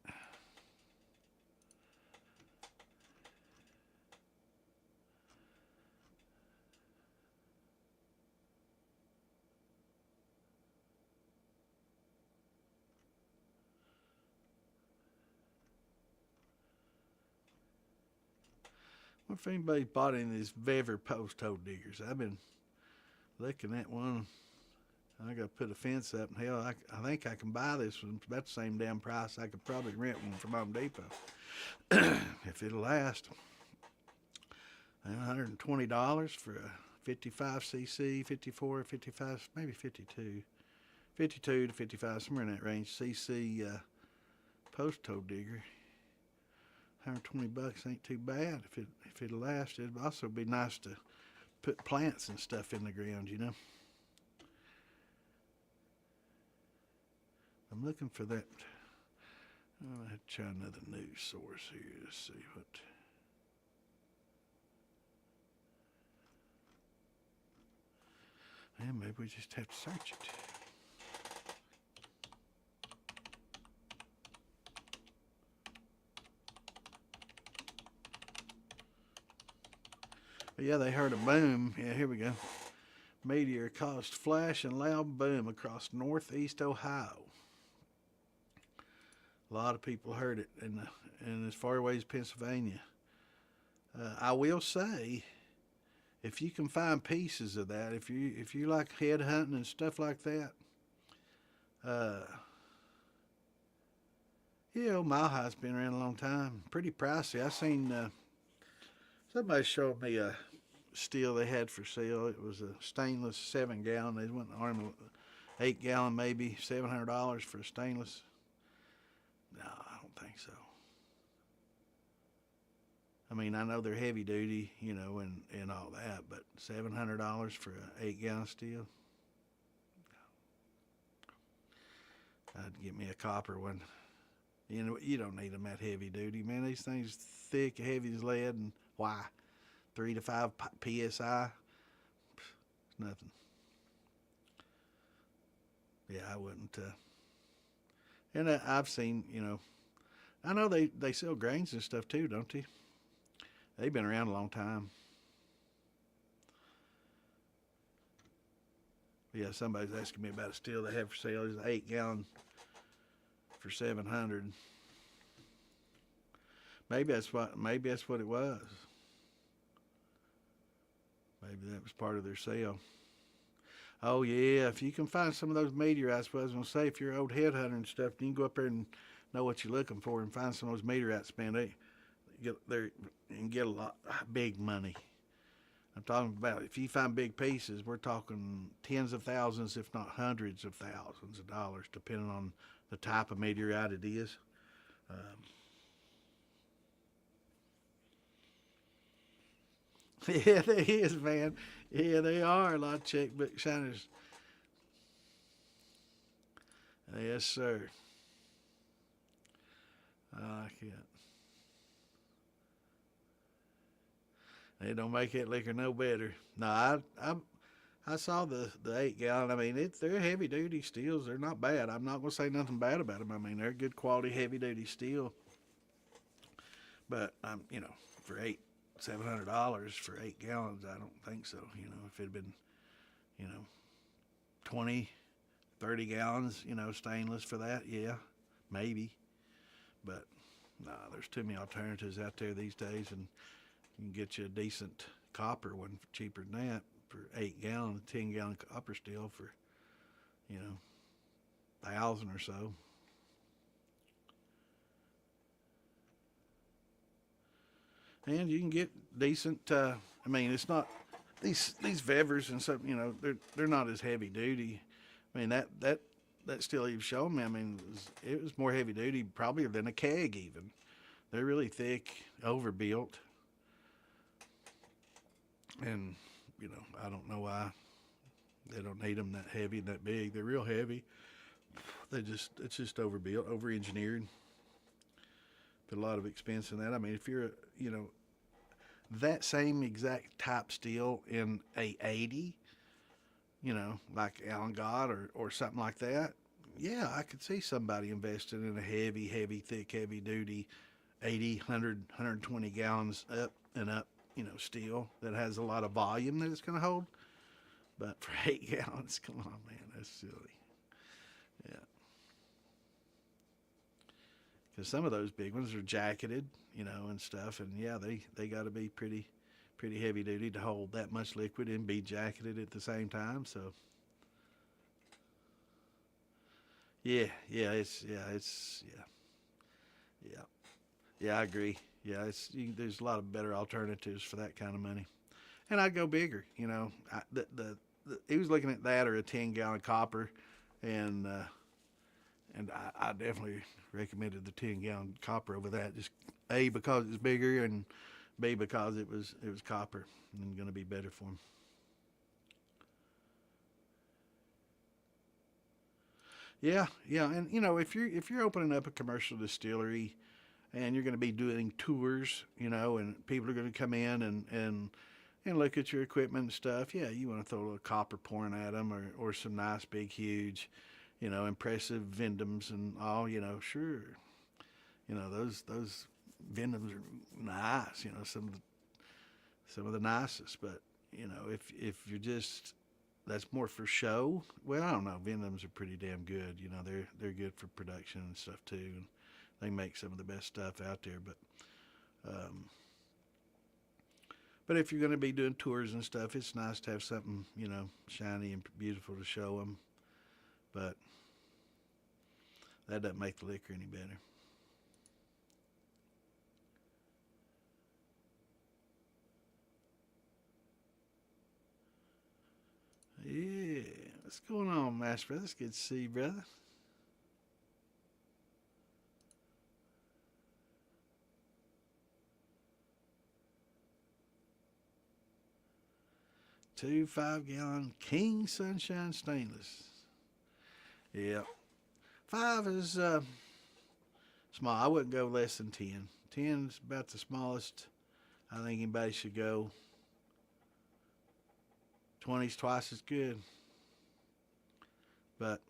I wonder if anybody bought any of these Vever post hole diggers. I've been looking at one. I got to put a fence up, and hell, I think I can buy this one. It's about the same damn price. I could probably rent one from Home Depot if it'll last. $120 for a 55cc, 54, 55, maybe 52 to 55, somewhere in that range. CC post hole digger. $120 ain't too bad if it'll last. It'd also be nice to put plants and stuff in the ground, you know. I'm looking for that. I'm gonna have to try another news source here to see what. And maybe we just have to search it. But yeah, they heard a boom. Yeah, here we go. Meteor caused flash and loud boom across northeast Ohio. A lot of people heard it in as far away as Pennsylvania. I will say, if you can find pieces of that, if you like head hunting and stuff like that, Mile High's been around a long time. Pretty pricey. I seen somebody showed me a steel they had for sale. It was a stainless 7-gallon. They went armed with 8-gallon, maybe $700 for a stainless. No, I don't think so. I mean, I know they're heavy duty, and all that, but $700 for an 8-gallon steel? I'd get me a copper one. You don't need them that heavy duty, man. These things thick, heavy as lead, and why? 3 to 5 PSI? It's nothing. Yeah, I wouldn't. And I've seen, I know they sell grains and stuff too, don't they? They've been around a long time. But yeah, somebody's asking me about a steel they have for sale. It's an 8-gallon for $700. Maybe that's what it was. Maybe that was part of their sale. Oh yeah, if you can find some of those meteorites, what I was gonna say, if you're an old headhunter and stuff, you can go up there and know what you're looking for and find some of those meteorites, man. They can get a lot big money. I'm talking about if you find big pieces, we're talking tens of thousands, if not hundreds of thousands of dollars, depending on the type of meteorite it is. Yeah, there is, man. Yeah, they are a lot of checkbook shiners. Yes, sir. I like it. They don't make that liquor no better. No, I saw the 8-gallon. I mean, they're heavy duty steels. They're not bad. I'm not gonna say nothing bad about them. I mean, they're good quality heavy duty steel. But for $700 for 8 gallons, I don't think so. If it had been, 20, 30 gallons, stainless for that, yeah, maybe. But nah, there's too many alternatives out there these days, and you can get you a decent copper one for cheaper than that for 8-gallon, 10-gallon copper steel for, 1,000 or so. And you can get decent. I mean, it's not these Vevers and stuff. They're not as heavy duty. I mean that steel you've shown me. I mean, it was more heavy duty probably than a keg even. They're really thick, overbuilt, and I don't know why they don't need them that heavy and that big. They're real heavy. It's just overbuilt, over-engineered. Put a lot of expense in that. I mean, if you're that same exact type steel in a 80, like Allen God or something like that, yeah, I could see somebody investing in a heavy, thick, heavy duty 80, 100, 120 gallons up and up, steel that has a lot of volume that it's going to hold. But for 8 gallons, come on, man, that's silly. Yeah. Because some of those big ones are jacketed, and stuff, and yeah, they got to be pretty heavy duty to hold that much liquid and be jacketed at the same time. So yeah, I agree. Yeah, there's a lot of better alternatives for that kind of money, and I'd go bigger. He was looking at that or a 10-gallon copper, and and I definitely recommended the 10-gallon copper over that. Just A, because it's bigger, and B, because it was copper and going to be better for them. Yeah, yeah, and if you're opening up a commercial distillery and you're going to be doing tours, and people are going to come in and look at your equipment and stuff. Yeah, you want to throw a little copper pouring at them, or some nice big huge, impressive Vindums and all. Sure, those Vindums are nice. Some of the nicest, but if you're just that's more for show. Well, I don't know. Vindums are pretty damn good. They're good for production and stuff too, and they make some of the best stuff out there. But if you're going to be doing tours and stuff, it's nice to have something shiny and beautiful to show them. But that doesn't make the liquor any better. Yeah, what's going on, Master Brother? It's good to see you, brother. Two 5-gallon King Sunshine Stainless. Yeah, 5 is small. I wouldn't go less than 10. 10 is about the smallest I think anybody should go. 20's twice as good. But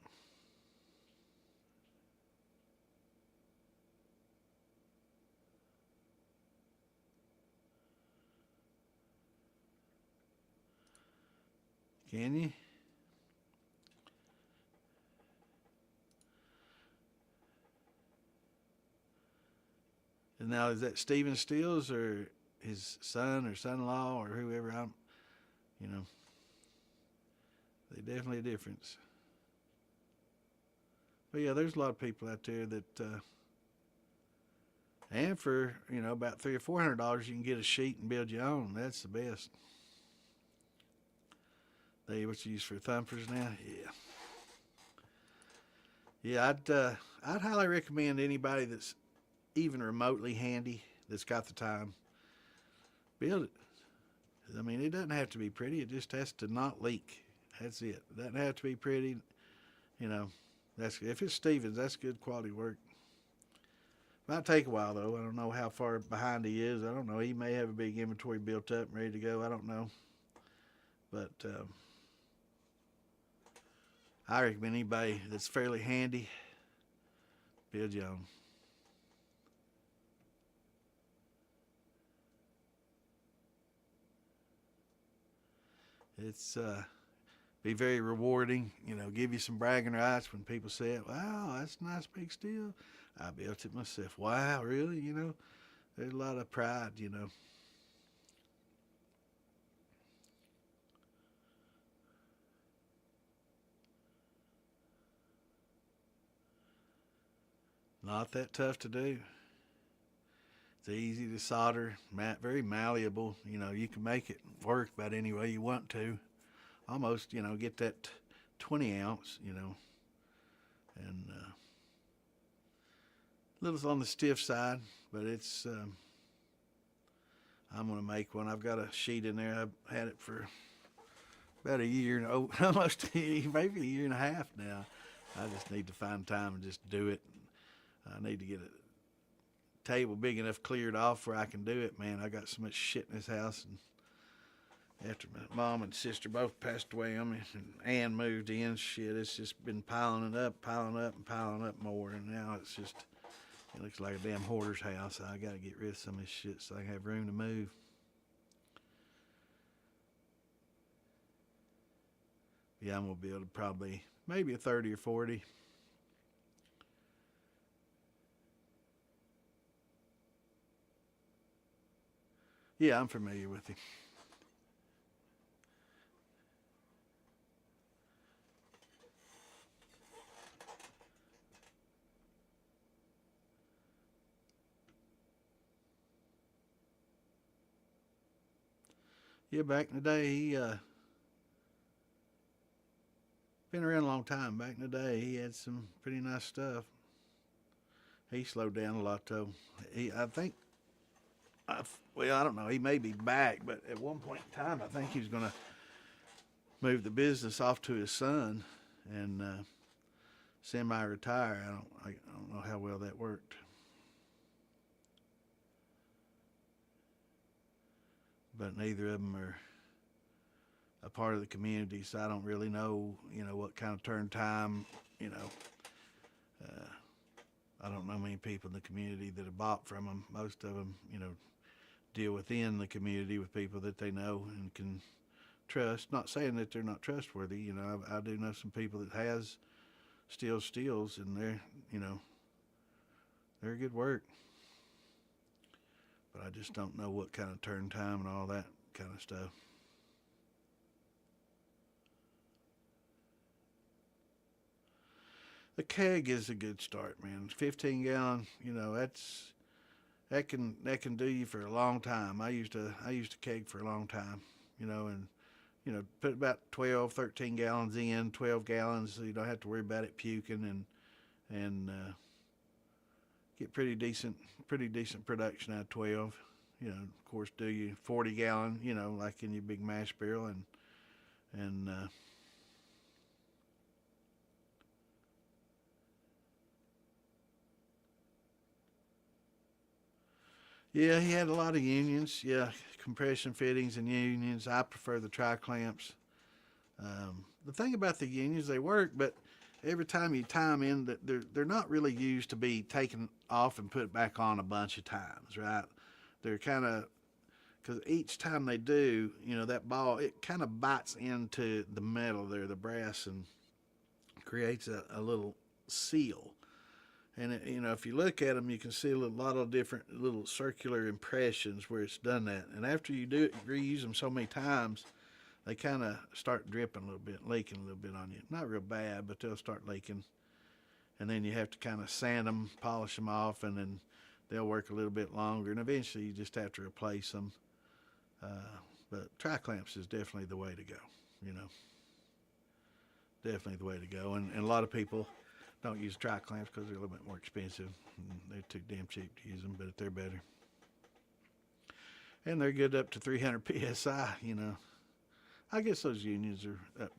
can you? And now, is that Stephen Stills or his son or son-in-law or whoever? You know, they definitely a difference. But yeah, there's a lot of people out there that, and for about $300 or $400, you can get a sheet and build your own. That's the best. What you use for thumpers now? Yeah, yeah. I'd highly recommend anybody that's even remotely handy, that's got the time, build it. I mean, it doesn't have to be pretty. It just has to not leak. That's it. It doesn't have to be pretty. You know, that's if it's Stevens, that's good quality work. Might take a while though. I don't know how far behind he is. I don't know. He may have a big inventory built up and ready to go. I don't know. But I recommend anybody that's fairly handy, build your own. It's be very rewarding. Give you some bragging rights when people say it. Wow, that's a nice big steel. I built it myself. Wow, really? There's a lot of pride. Not that tough to do. It's easy to solder, very malleable. You can make it work about any way you want to. Almost, get that 20 ounce, and a little on the stiff side, but it's. I'm gonna make one. I've got a sheet in there. I've had it for about a year, almost maybe a year and a half now. I just need to find time and just do it. I need to get a table big enough cleared off where I can do it. Man, I got so much shit in this house, and after my mom and sister both passed away on me, and Ann moved in, shit, it's just been piling up, and piling up more, and now it looks like a damn hoarder's house. I got to get rid of some of this shit so I can have room to move. Yeah, I'm gonna build probably maybe a 30 or 40. Yeah, I'm familiar with it. Yeah, back in the day, he been around a long time. Back in the day, he had some pretty nice stuff. He slowed down a lot though. I think, well, I don't know. He may be back, but at one point in time, I think he was going to move the business off to his son and semi-retire. I don't know how well that worked. But neither of them are a part of the community, so I don't really know, what kind of turn time, uh, I don't know many people in the community that have bought from them. Most of them, deal within the community with people that they know and can trust. Not saying that they're not trustworthy. I do know some people that has steals, and they're good work. But I just don't know what kind of turn time and all that kind of stuff. The keg is a good start, man. 15 gallon, that can do you for a long time. I used to keg for a long time, and put about 12, 13 gallons in, 12 gallons, so you don't have to worry about it puking and get pretty decent production out of 12. Of course, do you 40 gallon, like in your big mash barrel, and yeah, he had a lot of unions. Yeah, compression fittings and unions. I prefer the tri-clamps. The thing about the unions, they work, but every time you tie them in, that they're not really used to be taken off and put back on a bunch of times, right? They're kind of, because each time they do, that ball, it kind of bites into the metal there, the brass, and creates a little seal. And if you look at them, you can see a lot of different little circular impressions where it's done that. And after you do it, you reuse them so many times, they kind of start dripping a little bit, leaking a little bit on you. Not real bad, but they'll start leaking. And then you have to kind of sand them, polish them off, and then they'll work a little bit longer. And eventually you just have to replace them. But tri-clamps is definitely the way to go, Definitely the way to go. And a lot of people don't use tri-clamps because they're a little bit more expensive. They're too damn cheap to use them, but they're better. And they're good up to 300 psi, I guess those unions are up.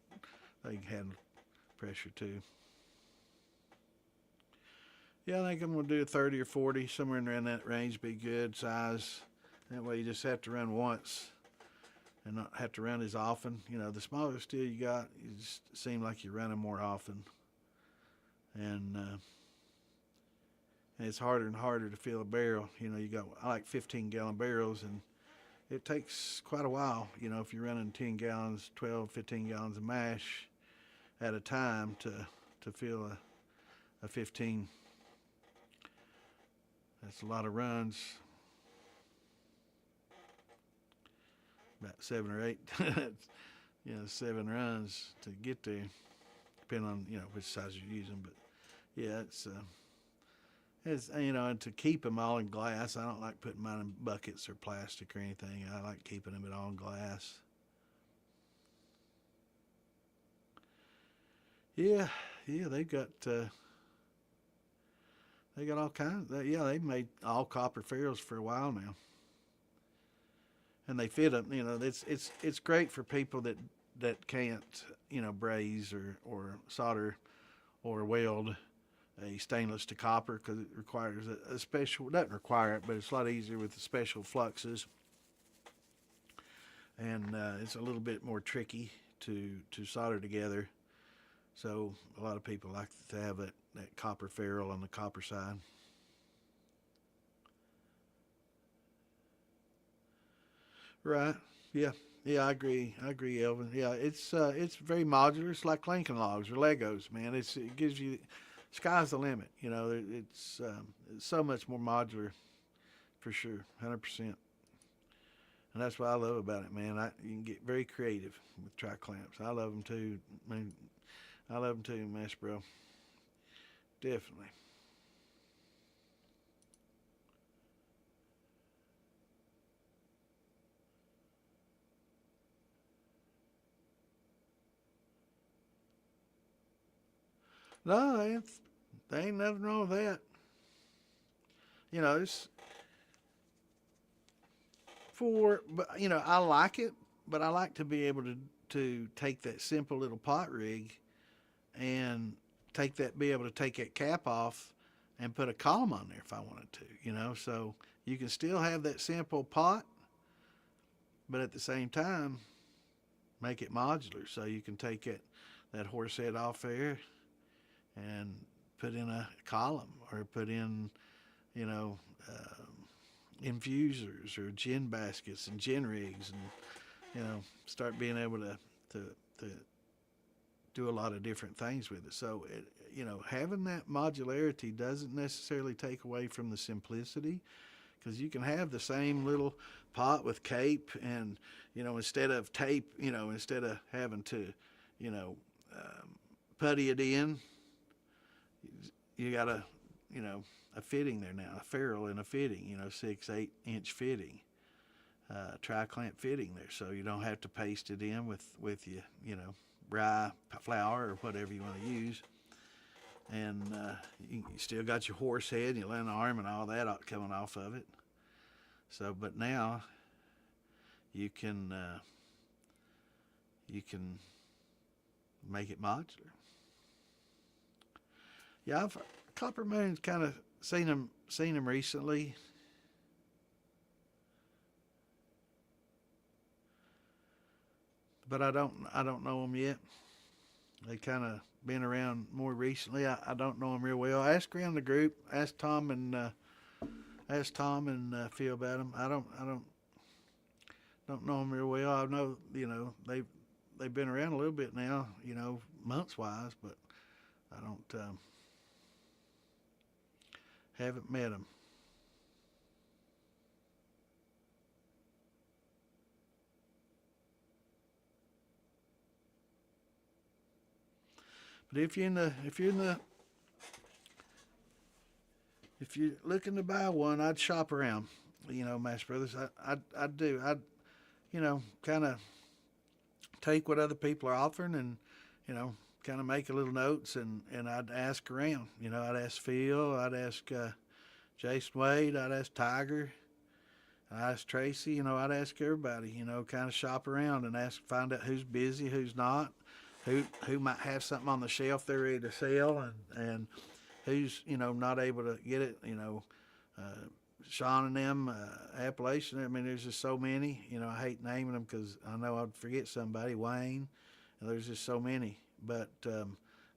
They can handle pressure too. Yeah, I think I'm going to do a 30 or 40, somewhere around that range, be good size. That way you just have to run once and not have to run as often. The smaller steel you got, you just seem like you're running more often. And it's harder and harder to fill a barrel. I like 15-gallon barrels, and it takes quite a while, if you're running 10 gallons, 12, 15 gallons of mash at a time to fill a 15. That's a lot of runs. About 7 or 8, 7 runs to get there, depending on, which size you're using. But yeah, it's and to keep them all in glass. I don't like putting mine in buckets or plastic or anything. I like keeping them all in glass. Yeah, they've got all kinds. They've made all copper ferrules for a while now, and they fit them. It's great for people that can't braze or solder or weld a stainless to copper, because it requires a special, doesn't require it, but it's a lot easier with the special fluxes, and it's a little bit more tricky to solder together. So a lot of people like to have that copper ferrule on the copper side. Right. Yeah. Yeah, I agree. Elvin. Yeah, it's very modular. It's like Lincoln Logs or Legos, man. It gives you, sky's the limit. It's so much more modular, for sure, 100%. And that's what I love about it, man. You can get very creative with tri-clamps. I love them too. I love them too, Mash Bro. Definitely. No, there ain't nothing wrong with that. It's but I like it, but I like to be able to take that simple little pot rig and be able to take that cap off and put a column on there if I wanted to. So you can still have that simple pot, but at the same time make it modular. So you can take that horse head off there and put in a column or put in, you know, infusers or gin baskets and gin rigs, and start being able to do a lot of different things with it. So having that modularity doesn't necessarily take away from the simplicity, because you can have the same little pot with cape, and instead of tape, instead of having to you know putty it in, you got a fitting there now, a ferrule and a fitting, 6-8 inch fitting, tri-clamp fitting there, so you don't have to paste it in with rye flour or whatever you want to use. And you still got your horse head and your line arm and all that coming off of it. So, but now you can make it modular. Yeah, I've Copper Moon's kind of seen them recently. But I don't know them yet. They kind of been around more recently. I don't know them real well. Ask around the group. Ask Tom and Phil about them. I don't know them real well. I know they've been around a little bit now, months wise, but I don't haven't met them. But if you're looking to buy one, I'd shop around. Master Brothers, I'd do. I'd kind of take what other people are offering, and kind of make a little notes, and I'd ask around. I'd ask Phil, I'd ask Jason Wade, I'd ask Tiger, I'd ask Tracy. I'd ask everybody. Kind of shop around and find out who's busy, who's not, who might have something on the shelf they're ready to sell, and who's not able to get it. Sean and them, Appalachian. I mean, there's just so many. I hate naming them because I know I'd forget somebody. Wayne. There's just so many. But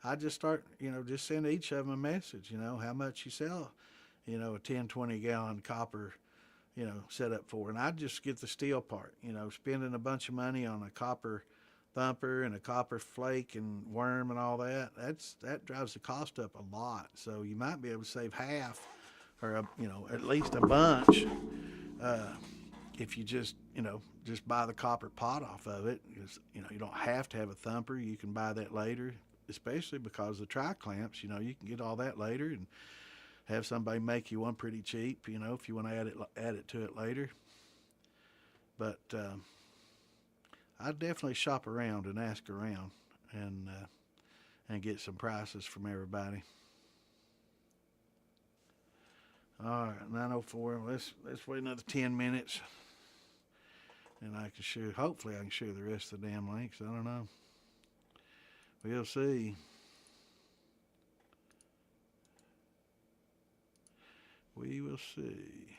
I just start, just send each of them a message. How much you sell, a 10, 20 gallon copper, set up for, and I'd just get the steel part. Spending a bunch of money on a copper thumper and a copper flake and worm and all that. That drives the cost up a lot. So you might be able to save half, or at least a bunch, if you just buy the copper pot off of it. Because you don't have to have a thumper. You can buy that later, especially because the tri-clamps. You can get all that later and have somebody make you one pretty cheap. If you want to add it to it later. But I'd definitely shop around and ask around, and get some prices from everybody. All right, 9:04. Let's wait another 10 minutes, and I can share. Hopefully, I can share the rest of the damn links. I don't know. We'll see. We will see.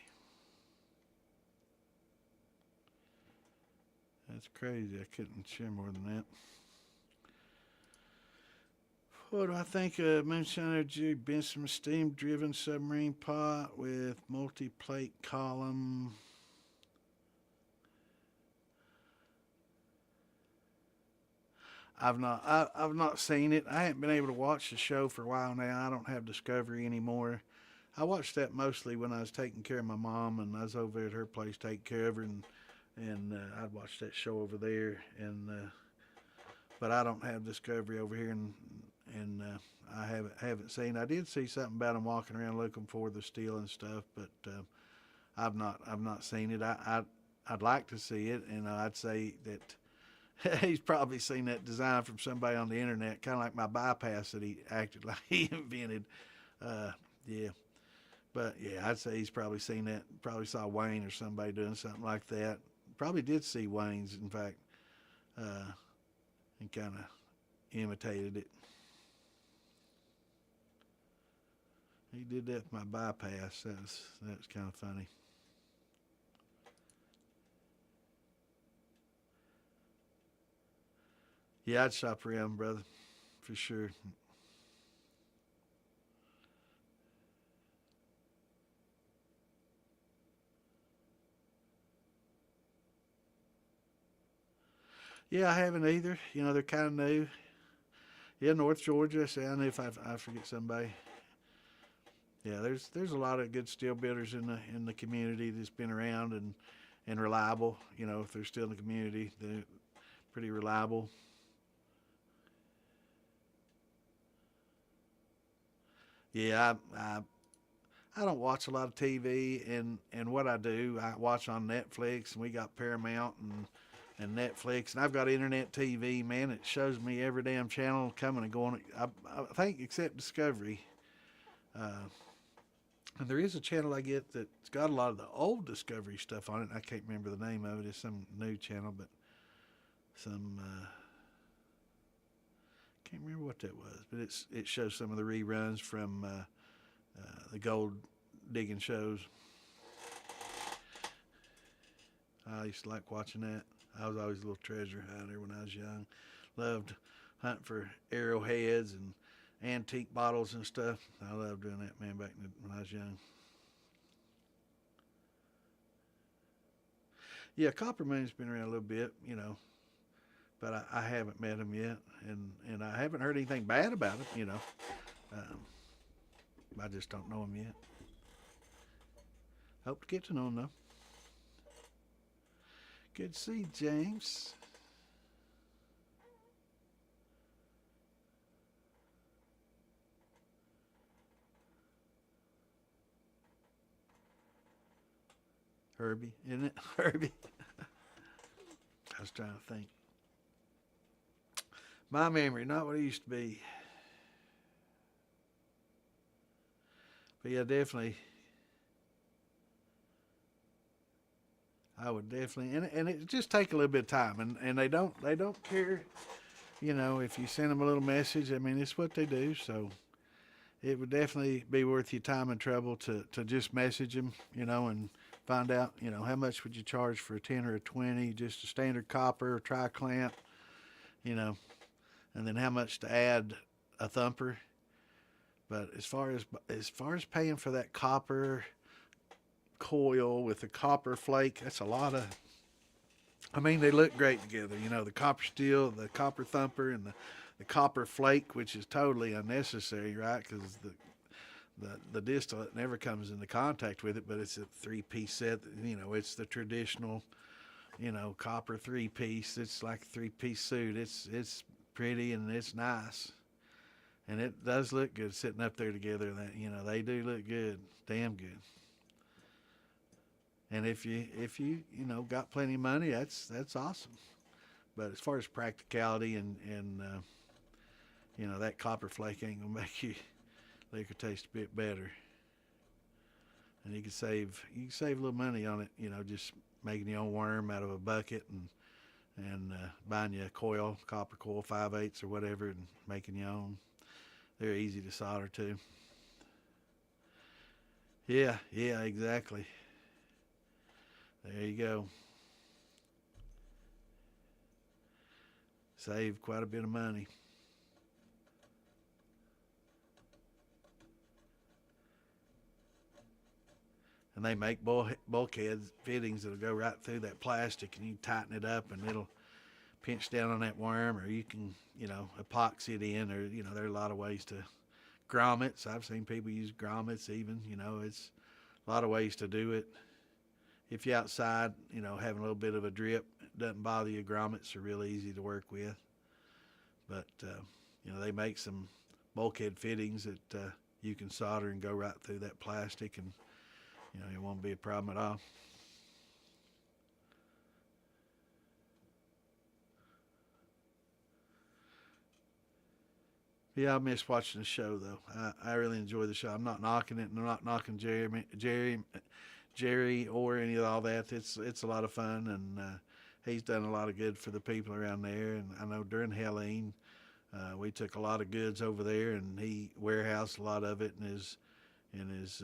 That's crazy. I couldn't share more than that. What do I think of Moonshiner Jerry Benson steam-driven submarine pot with multi-plate column? I've not seen it. I haven't been able to watch the show for a while now. I don't have Discovery anymore. I watched that mostly when I was taking care of my mom, and I was over there at her place taking care of her, and I'd watch that show over there, and but I don't have Discovery over here, and I haven't seen. I did see something about them walking around looking for the steel and stuff, but I've not seen it. I'd like to see it, and I'd say that He's probably seen that design from somebody on the internet, kind of like my bypass that he acted like he invented. Uh, yeah, but yeah, I'd say he's probably seen that. Probably saw Wayne or somebody doing something like that. Probably did see Wayne's, in fact, uh, and kind of imitated it. He did that with my bypass. That was kind of funny. Yeah, I'd shop around, brother, for sure. Yeah, I haven't either. You know, they're kind of new. Yeah, North Georgia. Say, I know if I forget somebody. Yeah, there's a lot of good steel builders in the community that's been around and reliable. You know, if they're still in the community, they're pretty reliable. Yeah, I don't watch a lot of TV, and what I do, I watch on Netflix, and we got Paramount and Netflix, and I've got internet TV. Man, it shows me every damn channel coming and going. I think except Discovery. Uh, and there is a channel I get that's got a lot of the old Discovery stuff on it. I can't remember the name of it. It's some new channel, but some can't remember what that was. But it shows some of the reruns from the gold digging shows. I used to like watching that. I was always a little treasure hunter when I was young. Loved hunting for arrowheads and antique bottles and stuff. I loved doing that, man, when I was young. Yeah, Copper Moon's been around a little bit, you know, but I haven't met him yet, and I haven't heard anything bad about him, you know. Um, I just don't know him yet. Hope to get to know him though. Good to see you, James. Herbie, isn't it? Herbie. I was trying to think. My memory, not what it used to be. But yeah, definitely. I would definitely, and it just take a little bit of time, and they don't care, you know, if you send them a little message. I mean, it's what they do, so it would definitely be worth your time and trouble to just message them, you know, and find out, you know, how much would you charge for a 10 or a 20, just a standard copper or tri clamp, you know, and then how much to add a thumper. But as far as paying for that copper coil with the copper flake, that's a lot of. I mean, they look great together. You know, the copper steel, the copper thumper, and the copper flake, which is totally unnecessary, right? Because the distillate never comes into contact with it, but it's a three-piece set. You know, it's the traditional, you know, copper three-piece. It's like a three-piece suit. It's pretty and it's nice, and it does look good sitting up there together. That, you know, they do look good, damn good. And if you know got plenty of money, that's awesome. But as far as practicality and you know, that copper flake ain't gonna make you liquor taste a bit better. And you can save a little money on it. You know, just making your own worm out of a bucket and buying you a coil, copper coil, 5/8 or whatever, and making your own. They're easy to solder too. Yeah, yeah, exactly. There you go. Save quite a bit of money. And they make bulkhead fittings that'll go right through that plastic, and you tighten it up, and it'll pinch down on that worm, or you can, you know, epoxy it in, or you know, there are a lot of ways to grommets. I've seen people use grommets even. You know, it's a lot of ways to do it. If you're outside, you know, having a little bit of a drip, it doesn't bother you. Grommets are real easy to work with. But you know, they make some bulkhead fittings that you can solder and go right through that plastic, and you know, it won't be a problem at all. Yeah, I miss watching the show though. I really enjoy the show. I'm not knocking it, and I'm not knocking Jerry, or any of all that. It's a lot of fun, and he's done a lot of good for the people around there. And I know during Halloween, we took a lot of goods over there, and he warehoused a lot of it in his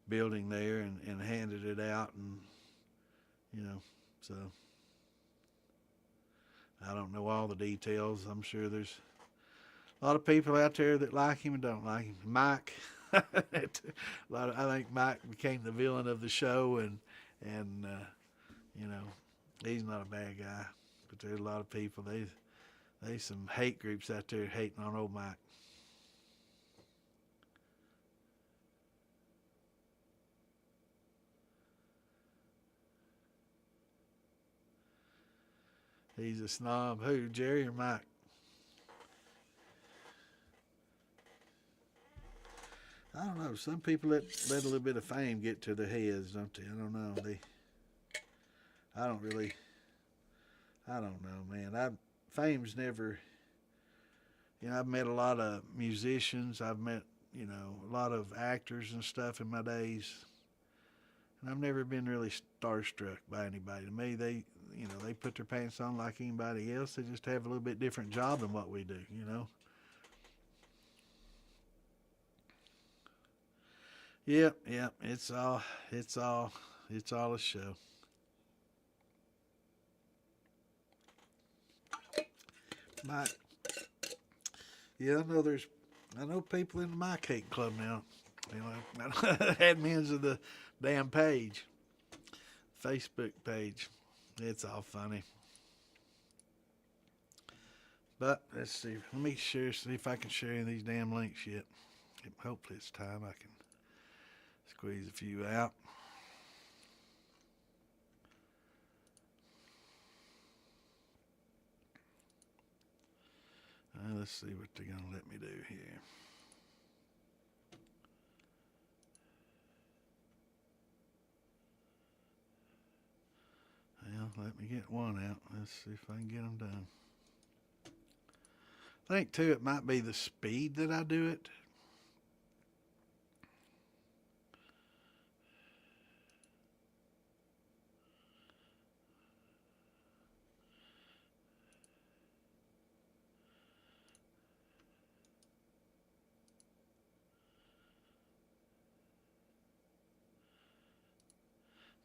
building there, and handed it out, and you know, so I don't know all the details. I'm sure there's a lot of people out there that like him and don't like him. Mike, I think Mike became the villain of the show, and you know, he's not a bad guy, but there's a lot of people. There's some hate groups out there hating on old Mike. He's a snob. Who, Jerry or Mike? I don't know. Some people let a little bit of fame get to their heads, don't they? I don't know. I don't really. I don't know, man. Fame's never. I've met a lot of musicians. I've met a lot of actors and stuff in my days, and I've never been really starstruck by anybody. To me, they put their pants on like anybody else. They just have a little bit different job than what we do. Yep, yep. It's all a show. My, yeah, I know people in my cake club now. Admins of the damn page, Facebook page. It's all funny. But let's see. Let me see if I can share any of these damn links yet. Hopefully it's time I can squeeze a few out. Let's see what they're going to let me do here. Well, let me get one out. Let's see if I can get them done. I think, too, it might be the speed that I do it.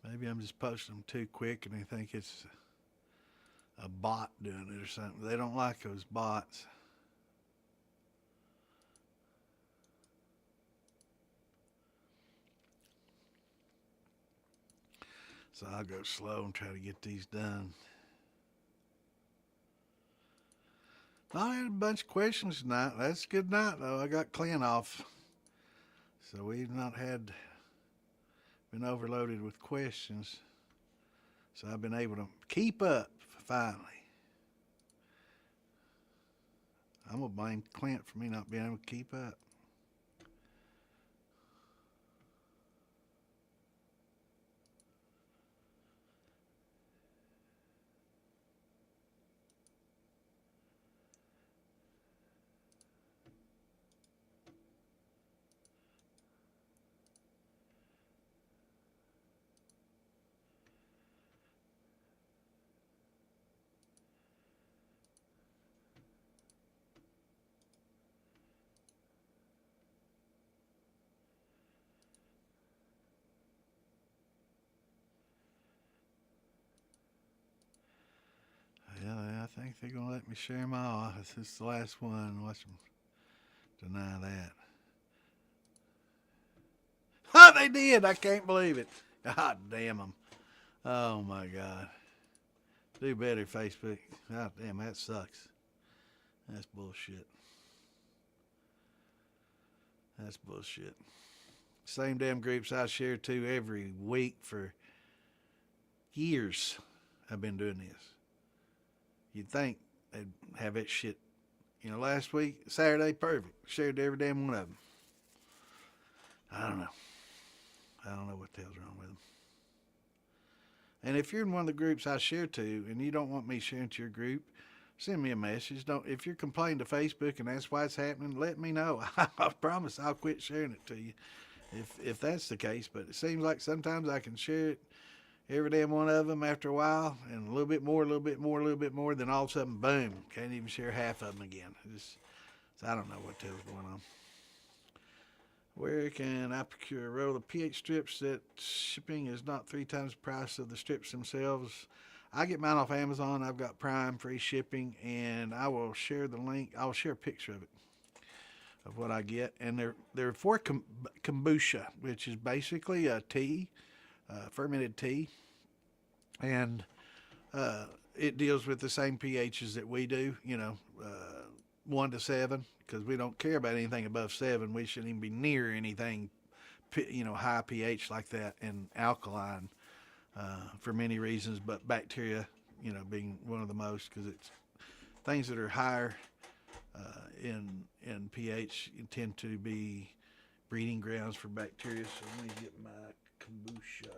Maybe I'm just posting them too quick and they think it's a bot doing it or something. They don't like those bots. So I'll go slow and try to get these done. I had a bunch of questions tonight. That's a good night, though. I got Clint off. So we've not been overloaded with questions. So I've been able to keep up, finally. I'm going to blame Clint for me not being able to keep up. Yeah, I think they're going to let me share my office. This is the last one. Watch them deny that. Ha! They did. I can't believe it. God damn them. Oh my God. Do better, Facebook. God damn, that sucks. That's bullshit. That's bullshit. Same damn groups I share to every week for years. I've been doing this. You'd think they'd have that shit. Last week, Saturday, perfect. Shared every damn one of them. I don't know. I don't know what the hell's wrong with them. And if you're in one of the groups I share to and you don't want me sharing to your group, send me a message. Don't if you're complaining to Facebook and that's why it's happening, let me know. I promise I'll quit sharing it to you if that's the case. But it seems like sometimes I can share it every damn one of them after a while, and a little bit more, a little bit more, a little bit more. Then all of a sudden, boom, can't even share half of them again. I don't know what the hell's going on. Where can I procure a roll of pH strips that shipping is not 3 times the price of the strips themselves? I get mine off Amazon. I've got Prime free shipping, and I will share the link. I'll share a picture of it, of what I get. And they're for kombucha, which is basically a tea, fermented tea, and it deals with the same pHs that we do. 1 to 7, because we don't care about anything above 7. We shouldn't even be near anything, high pH like that, and alkaline for many reasons, but bacteria, being one of the most, because it's things that are higher in pH tend to be breeding grounds for bacteria. So let me get my kombucha.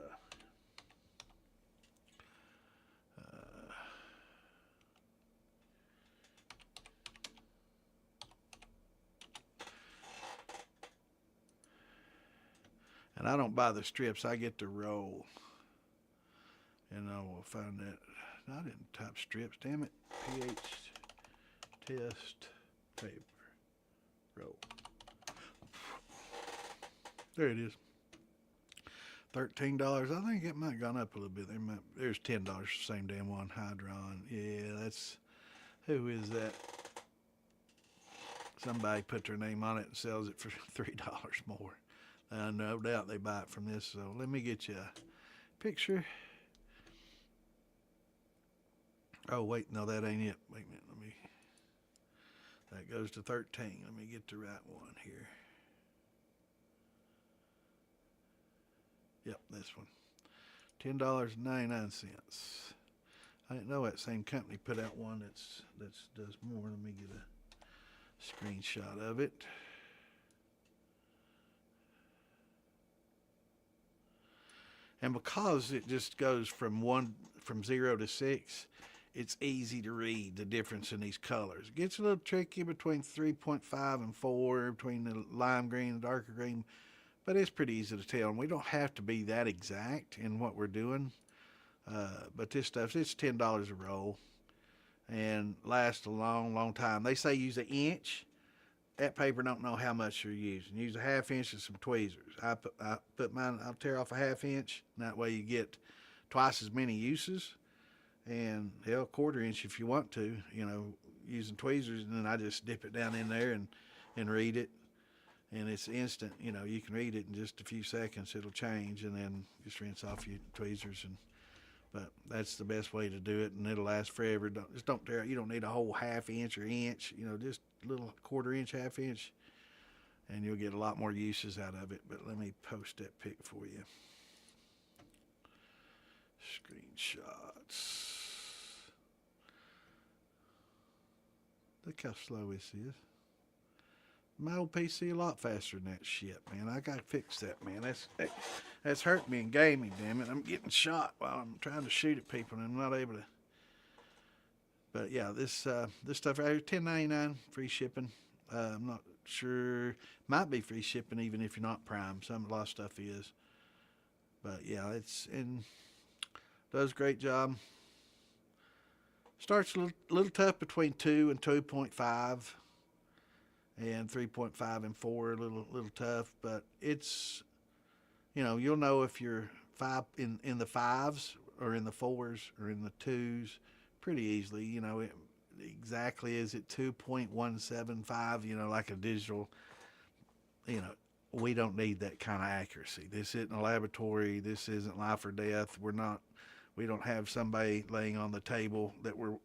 And I don't buy the strips. I get the roll. And I will find that. I didn't type strips. Damn it. pH test paper roll. There it is. $13. I think it might have gone up a little bit. There's $10 for the same damn one. Hydron. Yeah, that's... Who is that? Somebody put their name on it and sells it for $3 more. No doubt they buy it from this. So let me get you a picture. Oh, wait. No, that ain't it. Wait a minute. That goes to 13. Let me get the right one here. Yep, this one. $10.99. I didn't know that same company put out one that does more. Let me get a screenshot of it. And because it just goes from 0 to 6, it's easy to read the difference in these colors. It gets a little tricky between 3.5 and 4, between the lime green and darker green, but it's pretty easy to tell. And we don't have to be that exact in what we're doing. But this stuff, it's $10 a roll and lasts a long, long time. They say use an inch. That paper don't know how much you're using. Use a ½ inch and some tweezers. I put mine, I'll tear off a ½ inch, and that way you get twice as many uses. And hell, ½ inch if you want to, using tweezers, and then I just dip it down in there and read it. And it's instant, you can read it in just a few seconds. It'll change, and then just rinse off your tweezers. But that's the best way to do it, and it'll last forever. Don't tear. You don't need a whole ½ inch or inch. Just a little ½ inch, ½ inch, and you'll get a lot more uses out of it. But let me post that pic for you. Screenshots. Look how slow this is. My old PC a lot faster than that shit, man. I gotta fix that, man. That's hurt me in gaming, damn it. I'm getting shot while I'm trying to shoot at people and I'm not able to. But yeah, this stuff right here, $10.99, free shipping. I'm not sure. Might be free shipping even if you're not Prime. A lot of stuff is. But yeah, does a great job. Starts a little tough between 2 and 2.5. And 3.5 and 4 a little tough, but it's, you'll know if you're in the 5s or in the 4s or in the 2s pretty easily. It exactly is it 2.175. Like a digital. We don't need that kind of accuracy. This isn't a laboratory. This isn't life or death. We don't have somebody laying on the table that we're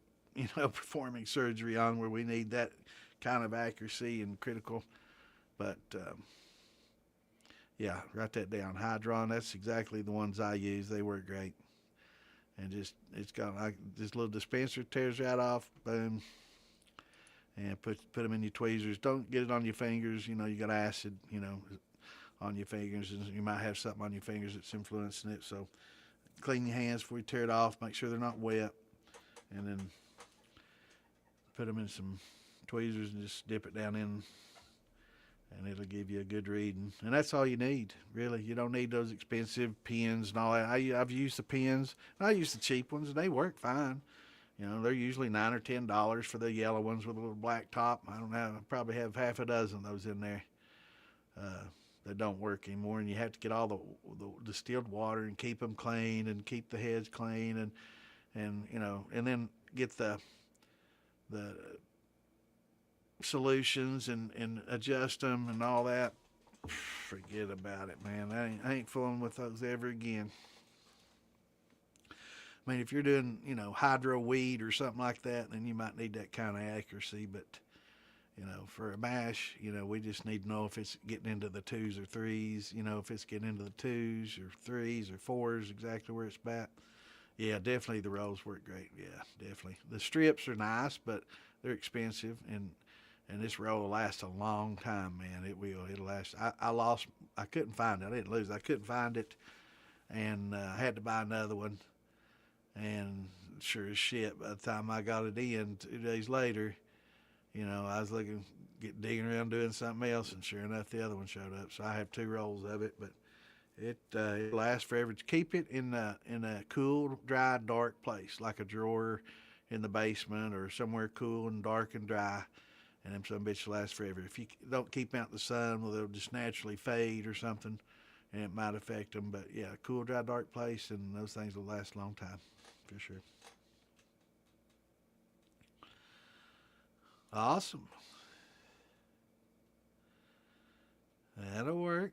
performing surgery on where we need that kind of accuracy and critical. But yeah, write that down. Hydron, that's exactly the ones I use. They work great. And it's got like this little dispenser, tears right off, boom, and put them in your tweezers. Don't get it on your fingers. You got acid, on your fingers, and you might have something on your fingers that's influencing it. So clean your hands before you tear it off. Make sure they're not wet, and then put them in some tweezers and just dip it down in, and it'll give you a good reading. And that's all you need, really. You don't need those expensive pens and all that. I've used the pens. I use the cheap ones, and they work fine. You know, they're usually $9 or $10 for the yellow ones with a little black top. I probably have half a dozen of those in there that don't work anymore. And you have to get all the distilled water and keep them clean and keep the heads clean and you know, and then get the solutions and adjust them and all that. Forget about it, man. I ain't fooling with those ever again. I mean, if you're doing, you know, hydro weed or something like that, then you might need that kind of accuracy. But, you know, for a mash, you know, we just need to know if it's getting into the 2s or 3s, you know, if it's getting into the 2s or 3s or 4s, exactly where it's at. Yeah, definitely the rolls work great. Yeah, definitely. The strips are nice, but they're expensive, and this roll will last a long time, man. It will. It'll last. I couldn't find it. I didn't lose it. I couldn't find it, and I had to buy another one. And sure as shit, by the time I got it in 2 days later, you know, I was digging around doing something else, and sure enough, the other one showed up. So I have 2 rolls of it, but it lasts forever. Keep it in a cool, dry, dark place, like a drawer in the basement or somewhere cool and dark and dry, and them some bitch will last forever. If you don't keep them out in the sun, well, they'll just naturally fade or something, and it might affect them. But yeah, cool, dry, dark place, and those things will last a long time. For sure. Awesome. That'll work.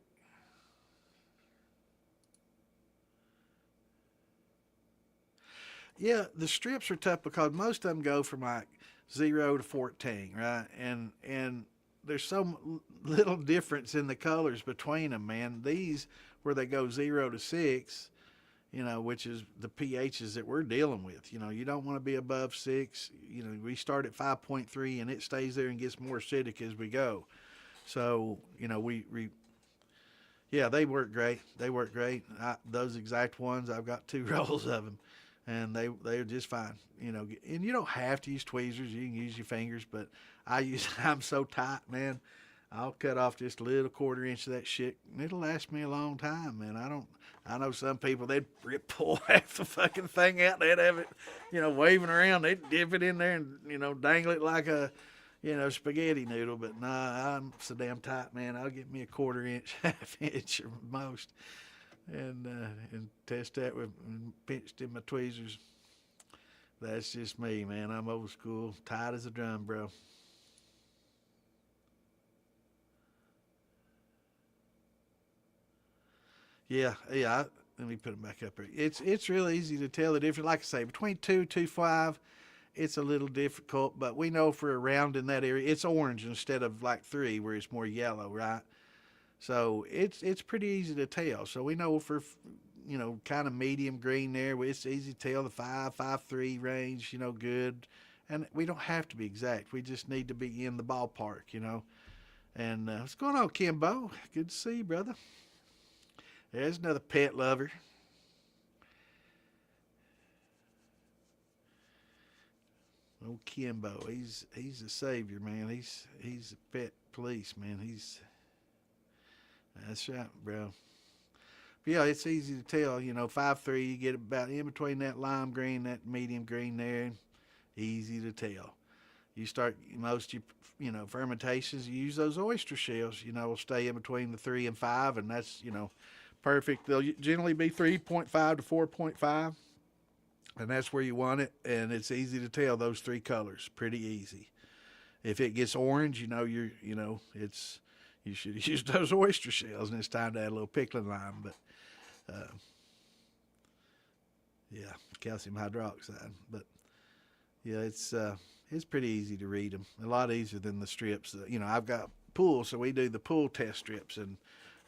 Yeah, the strips are tough because most of them go from like 0 to 14, right? And there's so little difference in the colors between them, man. These, where they go 0 to 6, you know, which is the pHs that we're dealing with. You know, you don't want to be above 6. You know, we start at 5.3 and it stays there and gets more acidic as we go. So, you know, yeah, they work great. They work great. Those exact ones, I've got 2 rolls of them, and they're just fine. You know, and you don't have to use tweezers. You can use your fingers, but I'm so tight, man. I'll cut off just a little 1/4 inch of that shit, and it'll last me a long time, man. I know some people, they'd pull half the fucking thing out. They'd have it, you know, waving around. They'd dip it in there and, you know, dangle it like a, you know, spaghetti noodle. But nah, I'm so damn tight, man. I'll get me a 1/4 inch, half inch or most, and test that with pinched in my tweezers. That's just me, man. I'm old school, tight as a drum, bro. Yeah. Let me put them back up here. It's really easy to tell the difference. Like I say, between 2.25, it's a little difficult, but we know for around in that area, it's orange instead of like 3, where it's more yellow, right? So it's pretty easy to tell. So we know for, you know, kind of medium green there, it's easy to tell the 5.3 range, you know, good. And we don't have to be exact. We just need to be in the ballpark, you know. And what's going on, Kimbo? Good to see you, brother. There's another pet lover. Old Kimbo, he's a savior, man. He's a pet police, man. That's right, bro. But yeah, it's easy to tell. You know, 5.3, you get about in between that lime green, that medium green there. Easy to tell. You start most you know, fermentations. You use those oyster shells. You know, will stay in between the 3 and 5, and that's, you know, perfect. They'll generally be 3.5 to 4.5, and that's where you want it. And it's easy to tell those 3 colors. Pretty easy. If it gets orange, you know you should use those oyster shells, and it's time to add a little pickling lime. But yeah, calcium hydroxide. But yeah, it's pretty easy to read them. A lot easier than the strips. You know, I've got pool, so we do the pool test strips, and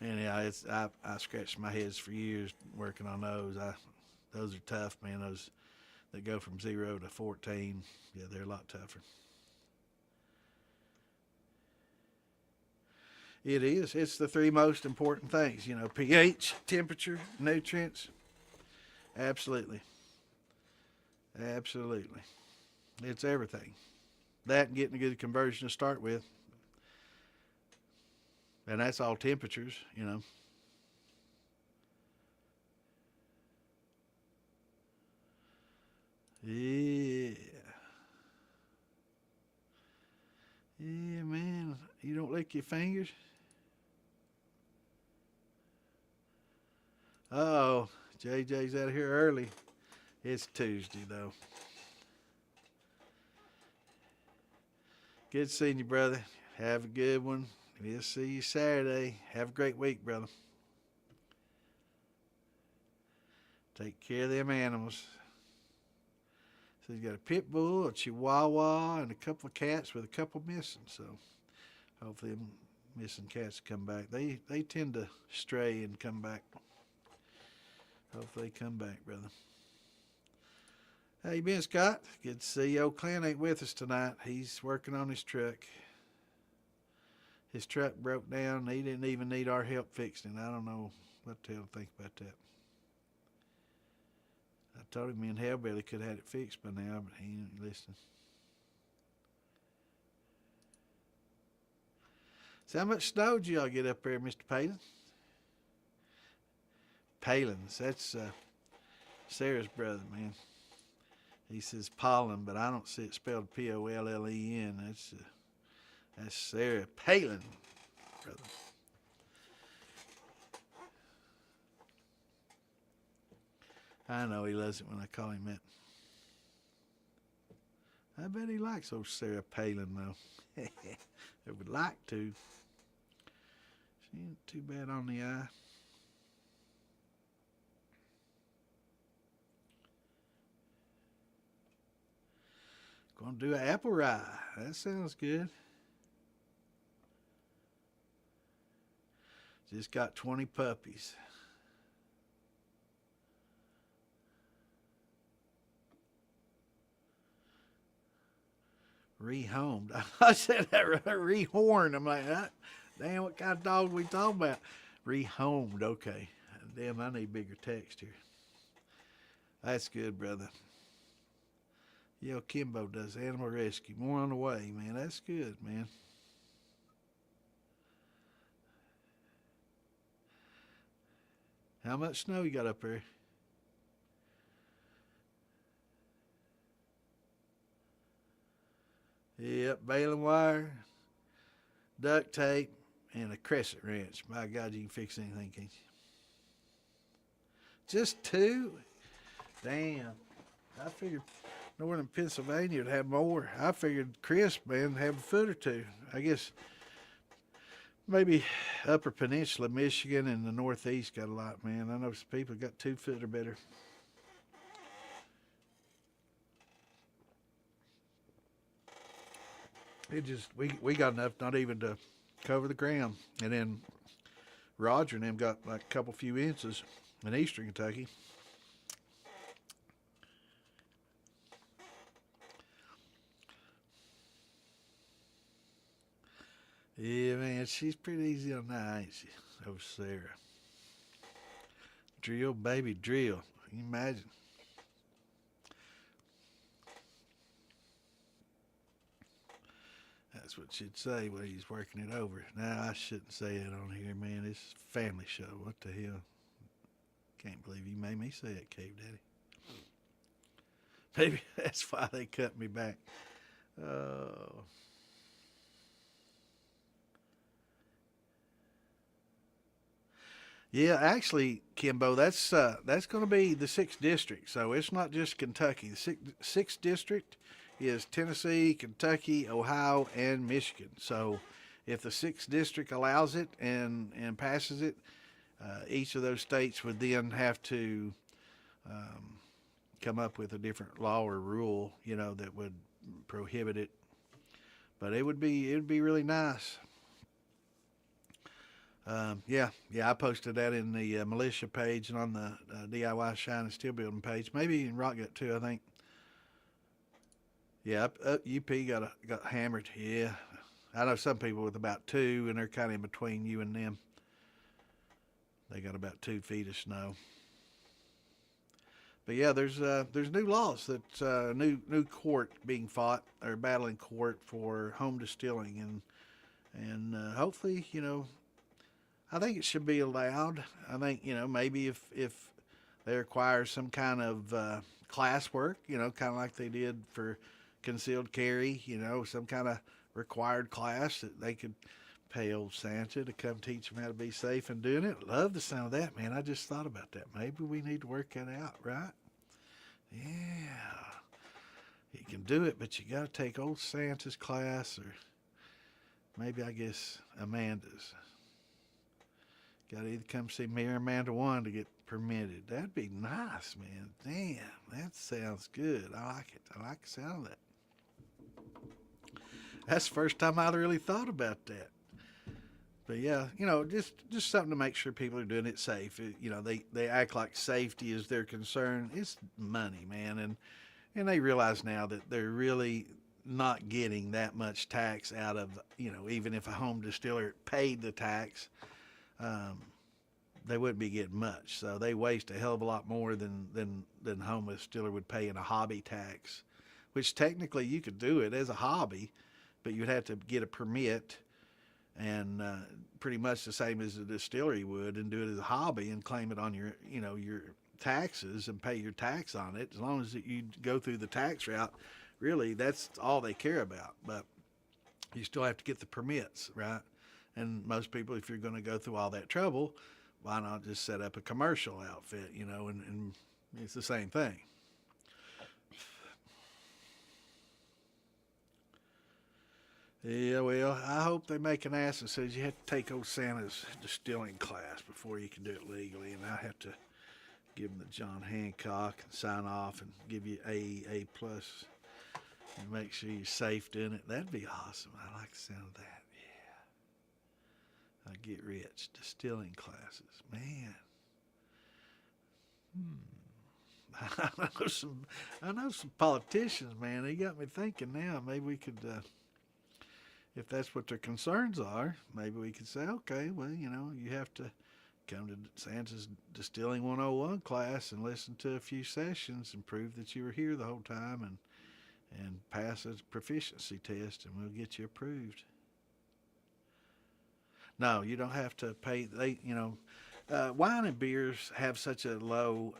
yeah, I scratched my heads for years working on those. Those are tough, man. Those that go from 0 to 14, yeah, they're a lot tougher. It is. It's the 3 most important things, you know, pH, temperature, nutrients. Absolutely. Absolutely. It's everything. that and getting a good conversion to start with. And that's all temperatures, you know. Yeah. Yeah, man. You don't lick your fingers? Oh, JJ's out of here early. It's Tuesday, though. Good seeing you, brother. Have a good one. We'll see you Saturday. Have a great week, brother. Take care of them animals. So he's got a pit bull, a chihuahua, and a couple of cats with a couple missing. So hopefully them missing cats come back. They tend to stray and come back. Hopefully they come back, brother. How you been, Scott? Good to see you. Old Clint ain't with us tonight. He's working on his truck. His truck broke down. He didn't even need our help fixing it. I don't know what the hell to think about that. I told him me and Hellbelly could have had it fixed by now, but he ain't listening. So how much snow did y'all get up there, Mr. Palin? Palins, that's Sarah's brother, man. He says Pollen, but I don't see it spelled Pollen. That's Sarah Palin, brother. I know he loves it when I call him that. I bet he likes old Sarah Palin, though. I would like to. She ain't too bad on the eye. Gonna do an apple rye. That sounds good. Just got 20 puppies. Rehomed. I said that right. Rehorned. I'm like, damn, what kind of dog we talking about? Rehomed. Okay. Damn, I need bigger text here. That's good, brother. Yo, Kimbo does animal rescue. More on the way, man. That's good, man. How much snow you got up there? Yep, baling wire, duct tape, and a crescent wrench. My God, you can fix anything, can't you? Just 2? Damn. I figured northern Pennsylvania would have more. I figured Chris, man, have a foot or 2. I guess maybe Upper Peninsula, Michigan, and the Northeast got a lot, man. I know some people got 2 foot or better. It just we got enough not even to cover the ground, and then Roger and them got like a couple few inches in eastern Kentucky. Yeah, man, she's pretty easy on that, ain't she? Oh, Sarah. Drill, baby, drill. Can you imagine? That's what she'd say when he's working it over. Now, I shouldn't say it on here, man. It's a family show. What the hell? Can't believe you made me say it, Cave Daddy. Maybe that's why they cut me back. Oh. Yeah, actually, Kimbo, that's going to be the 6th district. So it's not just Kentucky. The 6th district is Tennessee, Kentucky, Ohio, and Michigan. So if the 6th district allows it and passes it, each of those states would then have to come up with a different law or rule, you know, that would prohibit it. But it would be really nice. Yeah, I posted that in the militia page and on the DIY Shine and Steel Building page. Maybe in Rock Gut too, I think. Yeah, UP got hammered. Yeah, I know some people with about 2, and they're kind of in between you and them. They got about 2 feet of snow. But yeah, there's new laws that new court being fought or battle in court for home distilling, and hopefully, I think it should be allowed. I think, maybe if they require some kind of class work, kind of like they did for concealed carry, some kind of required class that they could pay old Santa to come teach them how to be safe in doing it. Love the sound of that, man. I just thought about that. Maybe we need to work that out, right? Yeah. You can do it, but you got to take old Santa's class, or maybe, I guess, Amanda's. Got to either come see me or Amanda one to get permitted. That'd be nice, man. Damn, that sounds good. I like it. I like the sound of that. That's the first time I'd really thought about that. But yeah, just something to make sure people are doing it safe. They act like safety is their concern. It's money, man, and they realize now that they're really not getting that much tax out of, even if a home distiller paid the tax, they wouldn't be getting much. So they waste a hell of a lot more than home distiller would pay in a hobby tax, which technically you could do it as a hobby, but you'd have to get a permit, and pretty much the same as a distillery would, and do it as a hobby and claim it on your taxes and pay your tax on it. As long as you go through the tax route, really, that's all they care about. But you still have to get the permits, right? And most people, if you're going to go through all that trouble, why not just set up a commercial outfit, and it's the same thing. Yeah, well, I hope they make an ass that says you have to take old Santa's distilling class before you can do it legally, and I have to give them the John Hancock and sign off and give you A plus, and make sure you're safe doing it. That'd be awesome. I like the sound of that. Yeah, I get rich distilling classes, man. I know some politicians, man. They got me thinking now. Maybe we could. If that's what their concerns are, maybe we could say, okay, well, you have to come to Santa's Distilling 101 class and listen to a few sessions and prove that you were here the whole time, and pass a proficiency test, and we'll get you approved. No, you don't have to pay. Wine and beers have such a low,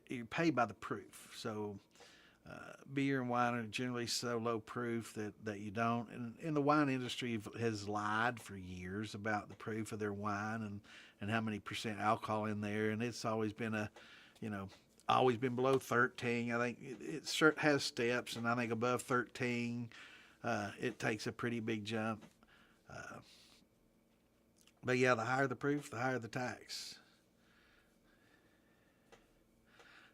you pay by the proof. So beer and wine are generally so low proof that you don't. And the wine industry has lied for years about the proof of their wine and how many percent alcohol in there. And it's always been always been below 13. I think it has steps, and I think above 13, it takes a pretty big jump. But yeah, the higher the proof, the higher the tax.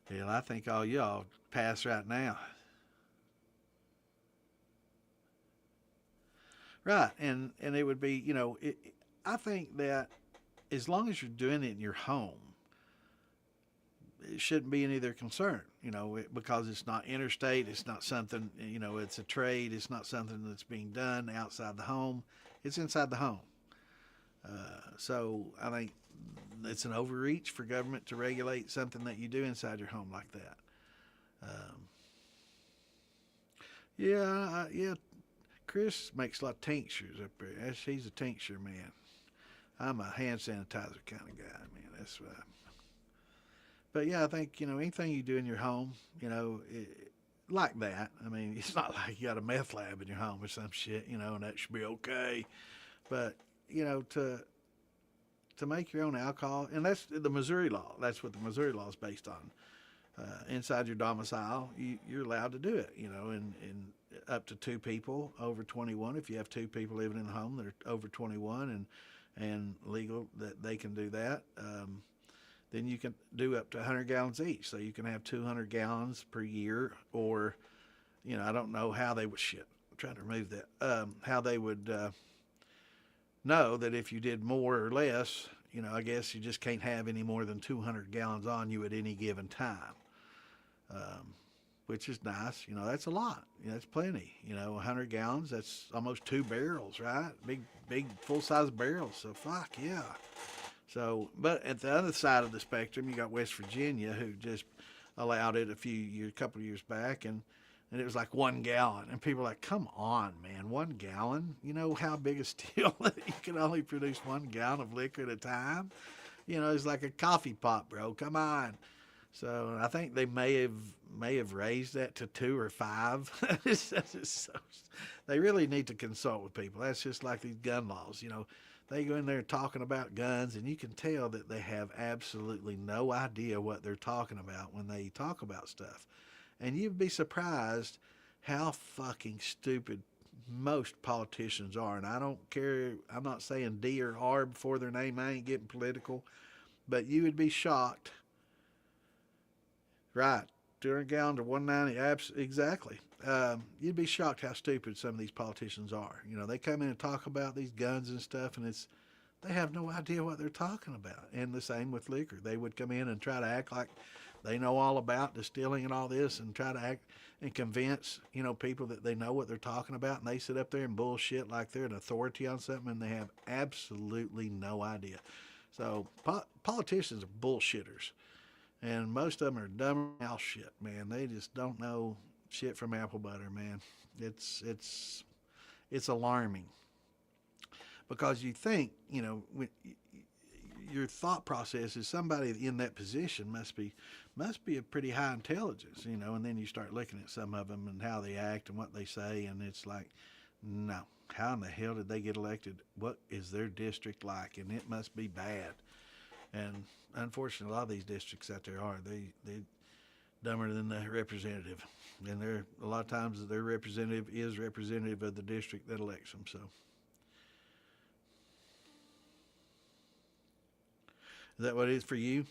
Hell, I think all y'all pass right now. Right, and it would be, I think that as long as you're doing it in your home, it shouldn't be any of their concern, because it's not interstate, it's not something, it's a trade, it's not something that's being done outside the home, it's inside the home. So I think it's an overreach for government to regulate something that you do inside your home like that. Yeah. Chris makes a lot of tinctures up there. He's a tincture man. I'm a hand sanitizer kind of guy, man. That's what But yeah, I think, anything you do in your home, like that. I mean, it's not like you got a meth lab in your home or some shit, and that should be okay. But, to make your own alcohol, and that's the Missouri law. That's what the Missouri law is based on. Inside your domicile, you're allowed to do it, and up to 2 people over 21. If you have 2 people living in the home that are over 21 and legal, that they can do that, then you can do up to 100 gallons each. So you can have 200 gallons per year, or, I don't know how they would I'm trying to remove that. How they would know that if you did more or less, I guess you just can't have any more than 200 gallons on you at any given time. Which is nice. That's a lot. That's plenty. 100 gallons, that's almost 2 barrels, right? Big full-size barrels. So, fuck, yeah. So, but at the other side of the spectrum, you got West Virginia, who just allowed it a couple of years back, and it was like 1 gallon, and people were like, "Come on, man, 1 gallon? You know how big a still you can only produce 1 gallon of liquor at a time? You know, it's like a coffee pot, bro. Come on." So I think they may have raised that to 2 or 5. They really need to consult with people. That's just like these gun laws. You know, they go in there talking about guns, and you can tell that they have absolutely no idea what they're talking about when they talk about stuff. And you'd be surprised how fucking stupid most politicians are. And I don't care. I'm not saying D or R before their name. I ain't getting political, but you would be shocked. Right. 200 gallons or 190. Exactly. You'd be shocked how stupid some of these politicians are. You know, they come in and talk about these guns and stuff, and they have no idea what they're talking about. And the same with liquor. They would come in and try to act like they know all about distilling and all this, and try to act and convince, you know, people that they know what they're talking about, and they sit up there and bullshit like they're an authority on something, and they have absolutely no idea. So politicians are bullshitters. And most of them are dumb as shit, man. They just don't know shit from apple butter, man. It's alarming, because you think, you know, your thought process is somebody in that position must be a pretty high intelligence, you know. And then you start looking at some of them and how they act and what they say, and it's like, no, how in the hell did they get elected? What is their district like? And it must be bad. And unfortunately, a lot of these districts out there they dumber than the representative, and a lot of times their representative is representative of the district that elects them. So, is that what it is for you?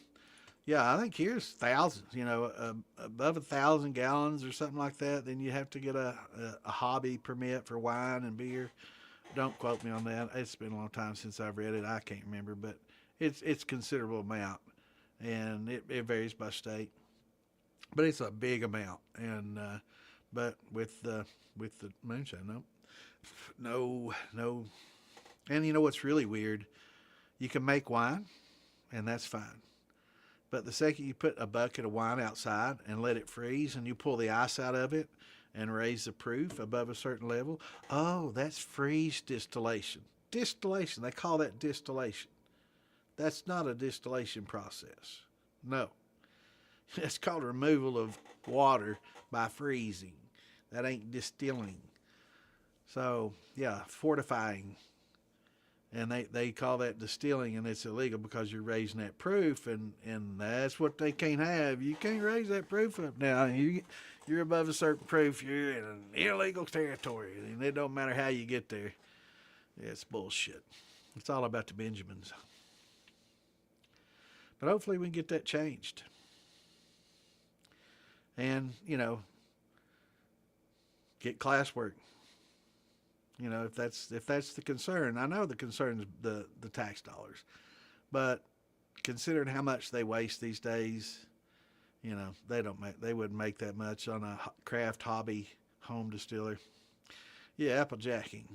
Yeah, I think here's thousands. You know, above 1,000 gallons or something like that. Then you have to get a hobby permit for wine and beer. Don't quote me on that. It's been a long time since I've read it. I can't remember, but it's considerable amount, and it varies by state, but it's a big amount. And but with the moonshine, no. And you know what's really weird? You can make wine, and that's fine. But the second you put a bucket of wine outside and let it freeze, and you pull the ice out of it and raise the proof above a certain level, oh, that's freeze distillation. Distillation, they call that distillation. That's not a distillation process. No. It's called removal of water by freezing. That ain't distilling. So, yeah, fortifying. And they call that distilling, and it's illegal because you're raising that proof, and that's what they can't have. You can't raise that proof up. Now, you're above a certain proof, you're in an illegal territory, and it don't matter how you get there. It's bullshit. It's all about the Benjamins. But hopefully we can get that changed. And, you know, get classwork. You know, if that's the concern. I know the concern is the tax dollars. But considering how much they waste these days, you know, they wouldn't make that much on a craft hobby home distiller. Yeah, apple jacking,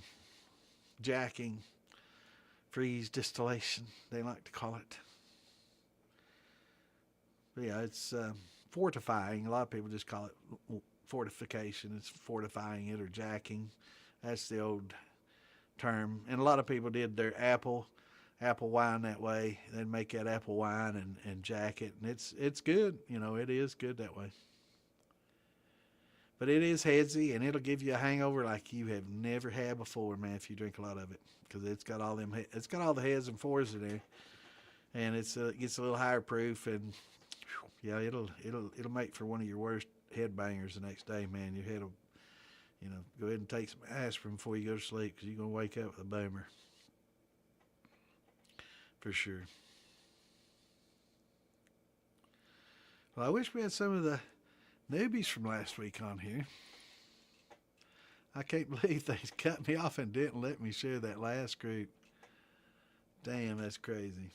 freeze distillation, they like to call it. But yeah, it's fortifying. A lot of people just call it fortification. It's fortifying it or jacking. That's the old term. And a lot of people did their apple wine that way. They'd make that apple wine and jack it. And it's good. You know, it is good that way. But it is headsy, and it'll give you a hangover like you have never had before, man, if you drink a lot of it. Because it's got all the heads and fours in there. And it gets a little higher proof, and yeah, it'll make for one of your worst head bangers the next day, man. Your head will, you know, go ahead and take some aspirin before you go to sleep, because you're going to wake up with a boomer. For sure. Well, I wish we had some of the newbies from last week on here. I can't believe they cut me off and didn't let me share that last group. Damn, that's crazy.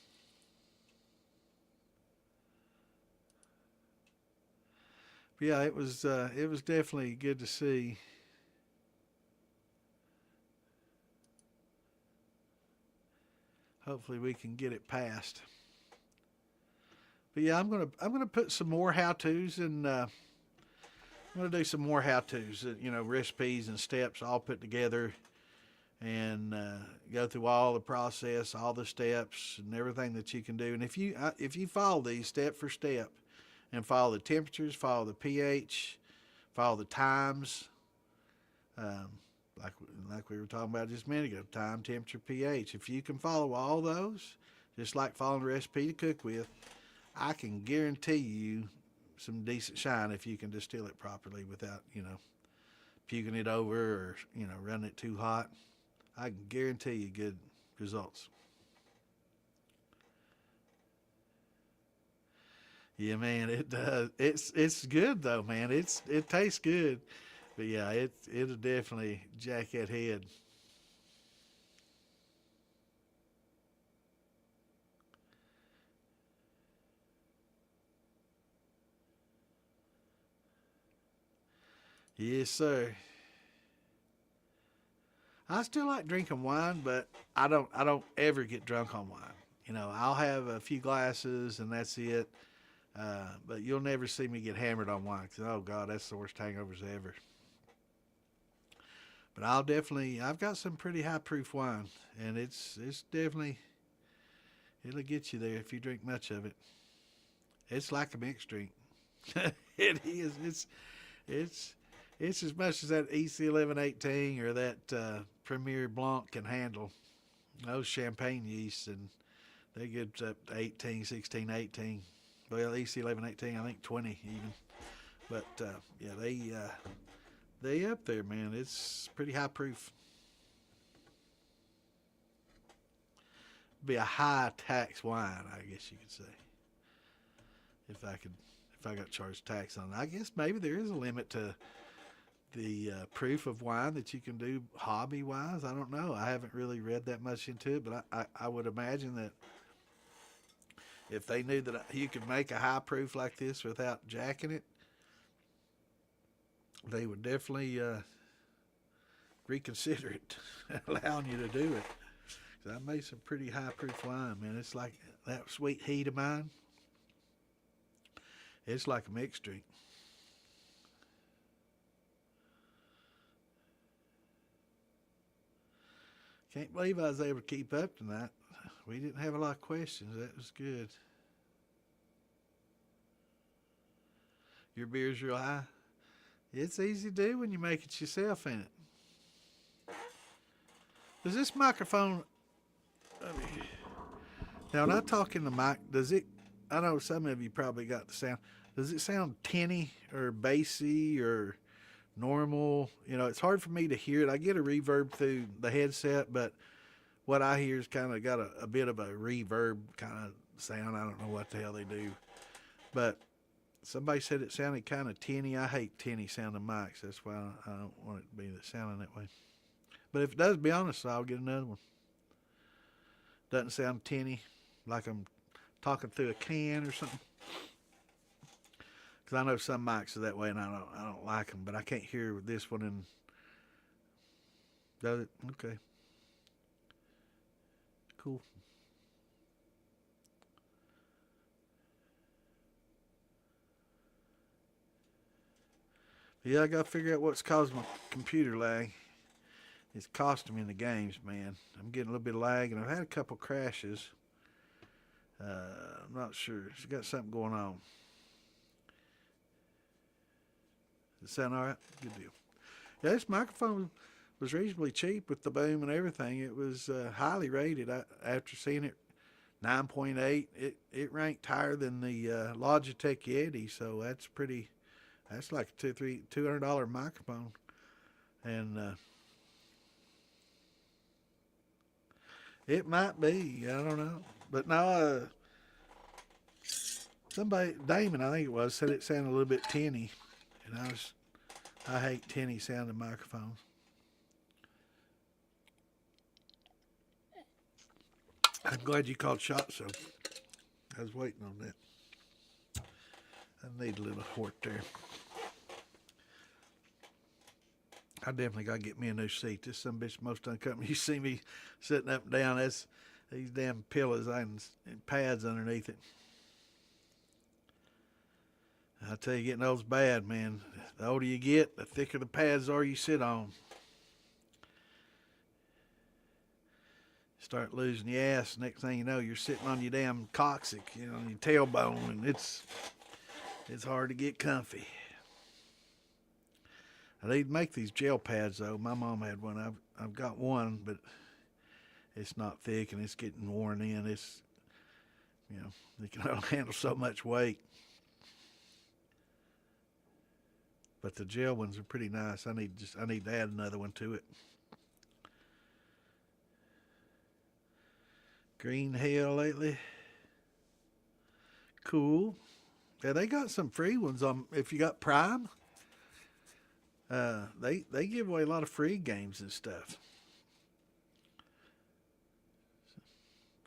But yeah, it was definitely good to see. Hopefully we can get it passed. But yeah, I'm gonna put some more how-tos, and I'm gonna do some more how-tos. Recipes and steps all put together, and go through all the process, all the steps, and everything that you can do. And if you follow these step for step, and follow the temperatures, follow the pH, follow the times, um, like we were talking about just a minute ago, time, temperature, pH. If you can follow all those, just like following a recipe to cook with, I can guarantee you some decent shine if you can distill it properly without puking it over or running it too hot. I can guarantee you good results. Yeah, man, it does. It's good though, man. It tastes good, but yeah, it'll definitely jack that head. Yes, sir. I still like drinking wine, but I don't ever get drunk on wine. I'll have a few glasses and that's it. But you'll never see me get hammered on wine. 'Cause, oh God, that's the worst hangovers ever. But I've got some pretty high proof wine, and it's definitely it'll get you there if you drink much of it. It's like a mixed drink. It is. It's it's as much as that EC 1118 or that Premier Blanc can handle. Those champagne yeasts, and they get up to 18, 16, 18. Well, EC 1118, I think 20 even. But yeah, they up there, man. It's pretty high proof. Be a high tax wine, I guess you could say. If I got charged tax on it, I guess maybe there is a limit to the proof of wine that you can do hobby wise. I don't know. I haven't really read that much into it, but I would imagine that if they knew that you could make a high proof like this without jacking it, they would definitely reconsider it, allowing you to do it. 'Cause I made some pretty high proof wine, man. It's like that sweet heat of mine. It's like a mixed drink. Can't believe I was able to keep up tonight. We didn't have a lot of questions. That was good. Your beer's real high. It's easy to do when you make it yourself, ain't it? Does this microphone? I mean, now, when I talk in the mic, does it? I know some of you probably got the sound. Does it sound tinny or bassy or normal? It's hard for me to hear it. I get a reverb through the headset, but what I hear is kind of got a bit of a reverb kind of sound. I don't know what the hell they do, but somebody said it sounded kind of tinny. I hate tinny sounding mics. That's why I don't want it to be sounding that way. But if it does, be honest, I'll get another one. Doesn't sound tinny, like I'm talking through a can or something. Because I know some mics are that way, and I don't like them. But I can't hear with this one. And does it? Okay. Cool. Yeah, I gotta figure out what's causing my computer lag. It's costing me in the games, man. I'm getting a little bit of lag, and I've had a couple crashes. I'm not sure. It's got something going on. Does it sound all right? Good deal. Yeah, this microphone was reasonably cheap with the boom and everything. It was highly rated. After seeing it 9.8, it ranked higher than the Logitech Yeti, so that's pretty. That's like a $200 microphone, and it might be. I don't know, but no. Somebody, Damon, I think it was, said it sounded a little bit tinny, and I hate tinny sounding microphones. I'm glad you called shot so. I was waiting on that. I need a little hort there. I definitely got to get me a new seat. This some bitch most uncomfortable. You see me sitting up and down. That's these damn pillows and pads underneath it. I tell you, getting old's bad, man. The older you get, the thicker the pads are you sit on. Start losing your ass. Next thing you know, you're sitting on your damn coccyx, on your tailbone, and it's hard to get comfy. They make these gel pads though. My mom had one. I've got one, but it's not thick and it's getting worn in. It's they can only handle so much weight. But the gel ones are pretty nice. I need to add another one to it. Green Hell lately. Cool. Yeah, they got some free ones on if you got Prime. They give away a lot of free games and stuff.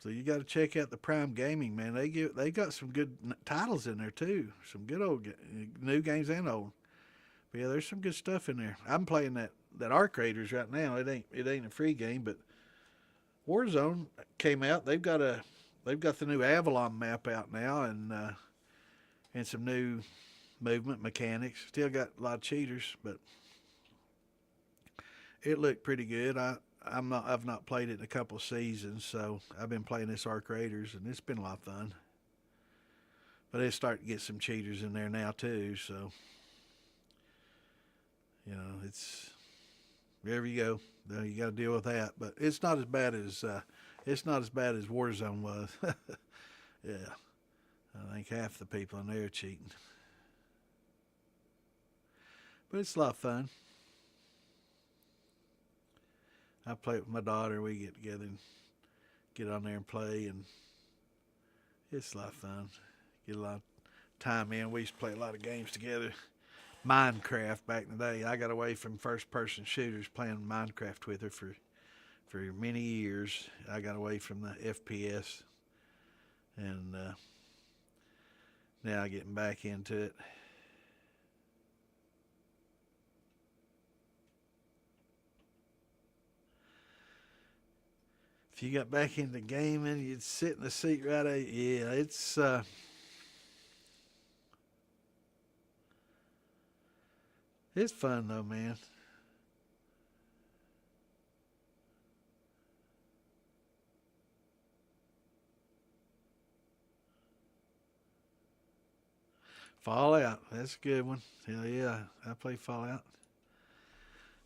So you got to check out the Prime Gaming, man. They got some good titles in there too. Some good old new games and old. But yeah, there's some good stuff in there. I'm playing that Arc Raiders right now. It ain't a free game, but Warzone came out. They've got the new Avalon map out now, and some new movement mechanics. Still got a lot of cheaters, but it looked pretty good. I've not played it in a couple of seasons, so I've been playing this Arc Raiders, and it's been a lot of fun. But it's starting to get some cheaters in there now too, so it's wherever you go, you got to deal with that. But it's not as bad as Warzone was. Yeah, I think half the people in there are cheating, but it's a lot of fun. I play it with my daughter. We get together and get on there and play, and it's a lot of fun. Get a lot of time in. We used to play a lot of games together. Minecraft back in the day. I got away from first-person shooters playing Minecraft with her for many years. I got away from the FPS, and now getting back into it. If you got back into gaming, you'd sit in the seat right out. Yeah, it's fun though, man. Fallout, that's a good one. Hell yeah, I play Fallout.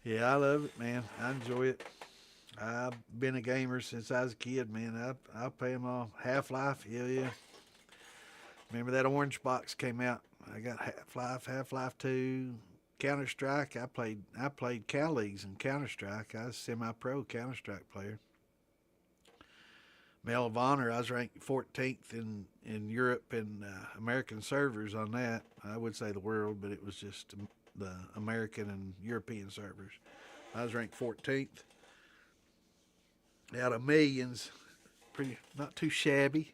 Yeah, I love it, man. I enjoy it. I've been a gamer since I was a kid, man. I play them all. Half-Life, yeah. Remember that orange box came out? I got Half-Life, Half-Life 2, Counter-Strike. I played Cal Leagues in Counter-Strike. I was a semi-pro Counter-Strike player. Medal of Honor, I was ranked 14th in Europe and American servers on that. I would say the world, but it was just the American and European servers. I was ranked 14th out of millions. Pretty not too shabby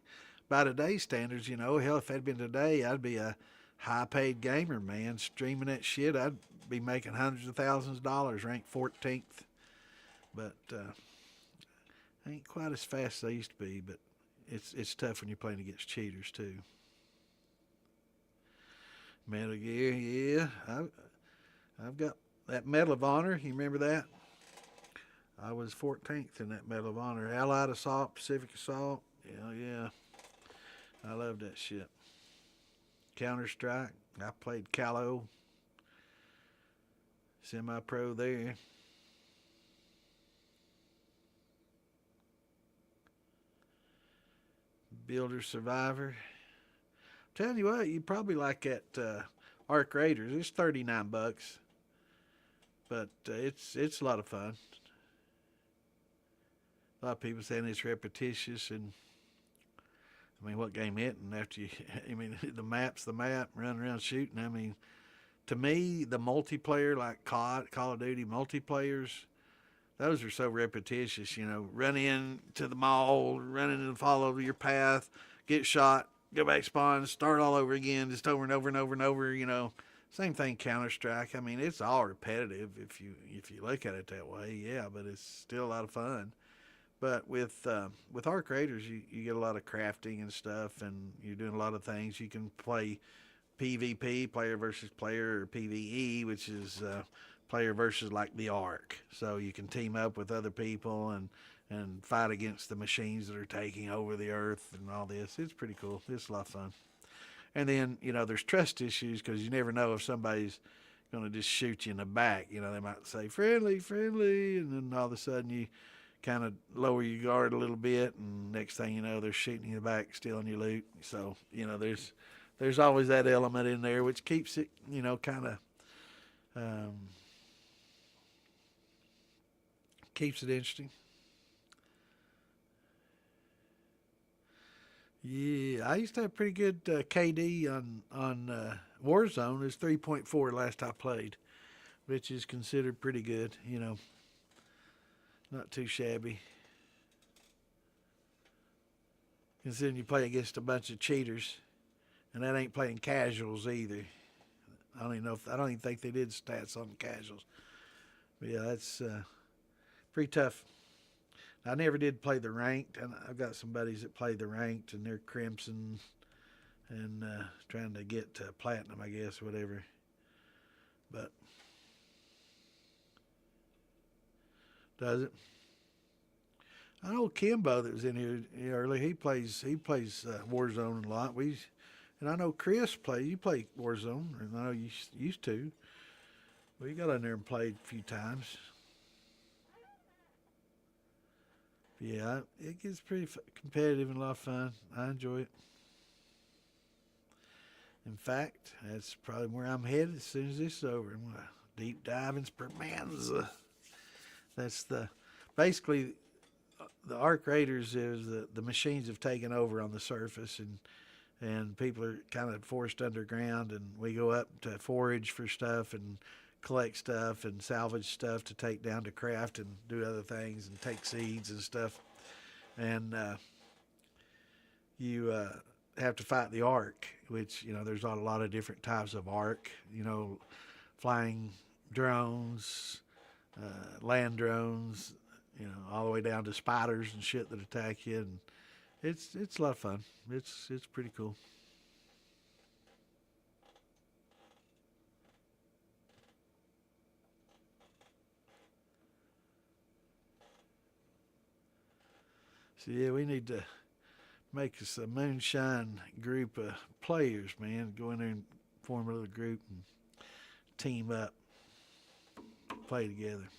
by today's standards. Hell, if it had been today, I'd be a high-paid gamer, man. Streaming that shit, I'd be making hundreds of thousands of dollars, ranked 14th. But ain't quite as fast as I used to be, but it's tough when you're playing against cheaters too. Metal Gear, yeah. I've got that Medal of Honor. You remember that? I was 14th in that Medal of Honor. Allied Assault, Pacific Assault. Yeah. I love that shit. Counter-Strike. I played Calo. Semi-pro there. Builder Survivor. Telling you what, you probably like that Arc Raiders. It's $39, but it's a lot of fun. A lot of people saying it's repetitious, and I mean, what game it? And after you, I mean, the map's the map, running around shooting. I mean, to me, the multiplayer, like Call of Duty multiplayers, those are so repetitious. Run in to the mall, run in and follow your path, get shot, go back spawn, start all over again, just over and over and over and over. Same thing Counter-Strike. I mean, it's all repetitive if you look at it that way. Yeah, but it's still a lot of fun. But with Arc Raiders, you get a lot of crafting and stuff, and you're doing a lot of things. You can play PvP, player versus player, or PvE, which is player versus like the Ark. So you can team up with other people and fight against the machines that are taking over the earth and all this. It's pretty cool. It's a lot of fun. And then, there's trust issues because you never know if somebody's going to just shoot you in the back. They might say, friendly, friendly, and then all of a sudden you kind of lower your guard a little bit, and next thing you know, they're shooting you in the back, stealing your loot. So, there's always that element in there, which keeps it, kind of keeps it interesting. Yeah, I used to have pretty good KD on Warzone. It's 3.4 last I played, which is considered pretty good. Not too shabby. Considering you play against a bunch of cheaters, and that ain't playing casuals either. I don't even think they did stats on casuals. But yeah, that's pretty tough. I never did play the ranked, and I've got some buddies that play the ranked, and they're crimson and trying to get to platinum, I guess, whatever. But does it? I know Kimbo that was in here early. He plays Warzone a lot. And I know Chris you play Warzone, and I know you used to. Well, you got in there and played a few times. Yeah, it gets pretty competitive and a lot of fun. I enjoy it. In fact, that's probably where I'm headed as soon as this is over. I'm going to deep dive in Spermanza. That's basically the Arc Raiders is the machines have taken over on the surface, and people are kind of forced underground, and we go up to forage for stuff and collect stuff and salvage stuff to take down to craft and do other things and take seeds and stuff. And you have to fight the Ark, which, there's a lot of different types of Ark, flying drones, land drones, all the way down to spiders and shit that attack you. And it's a lot of fun. It's pretty cool. So yeah, we need to make us a moonshine group of players, man. Go in there and form a little group and team up, play together.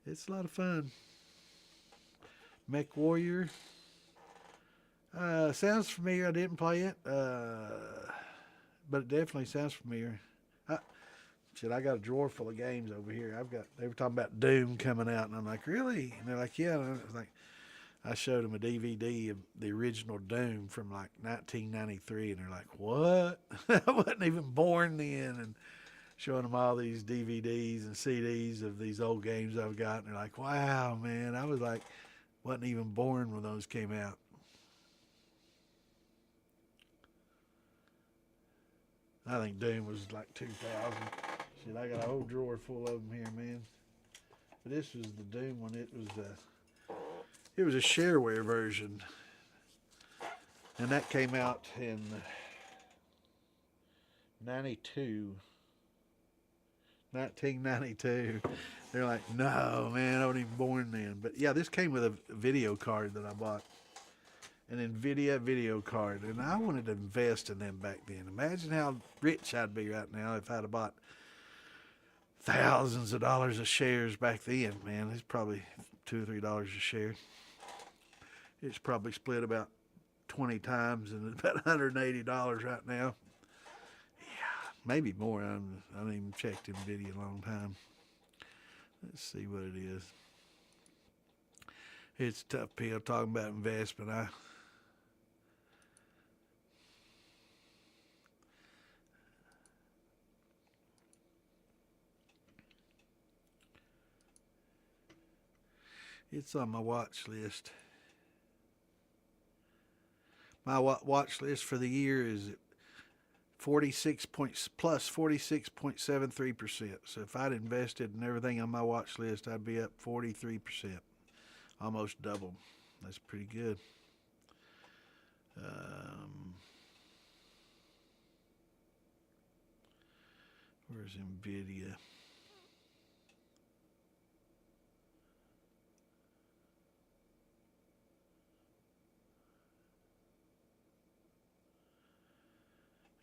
It's a lot of fun. Mech Warrior. Sounds familiar. I didn't play it, but it definitely sounds familiar. I got a drawer full of games over here. They were talking about Doom coming out, and I'm like, really? And they're like, yeah. And I was like, I showed them a DVD of the original Doom from like 1993, and they're like, what? I wasn't even born then. And showing them all these DVDs and CDs of these old games I've got, and they're like, wow, man. I was like, wasn't even born when those came out. I think Doom was like 2000. Shit, I got a whole drawer full of them here, man. But this was the Doom one. It was a shareware version, and that came out in 1992. They're like, no, man, I wasn't even born then. But yeah, this came with a video card that I bought, an NVIDIA video card, and I wanted to invest in them back then. Imagine how rich I'd be right now if I'd have bought thousands of dollars of shares back then, man. It's probably $2 or $3 a share. It's probably split about 20 times and about $180 right now. Yeah, maybe more. I haven't even checked NVIDIA in a long time. Let's see what it is. It's a tough pill talking about investment. It's on my watch list. My watch list for the year is 46.73%. So if I'd invested in everything on my watch list, I'd be up 43%, almost double. That's pretty good. Where's NVIDIA?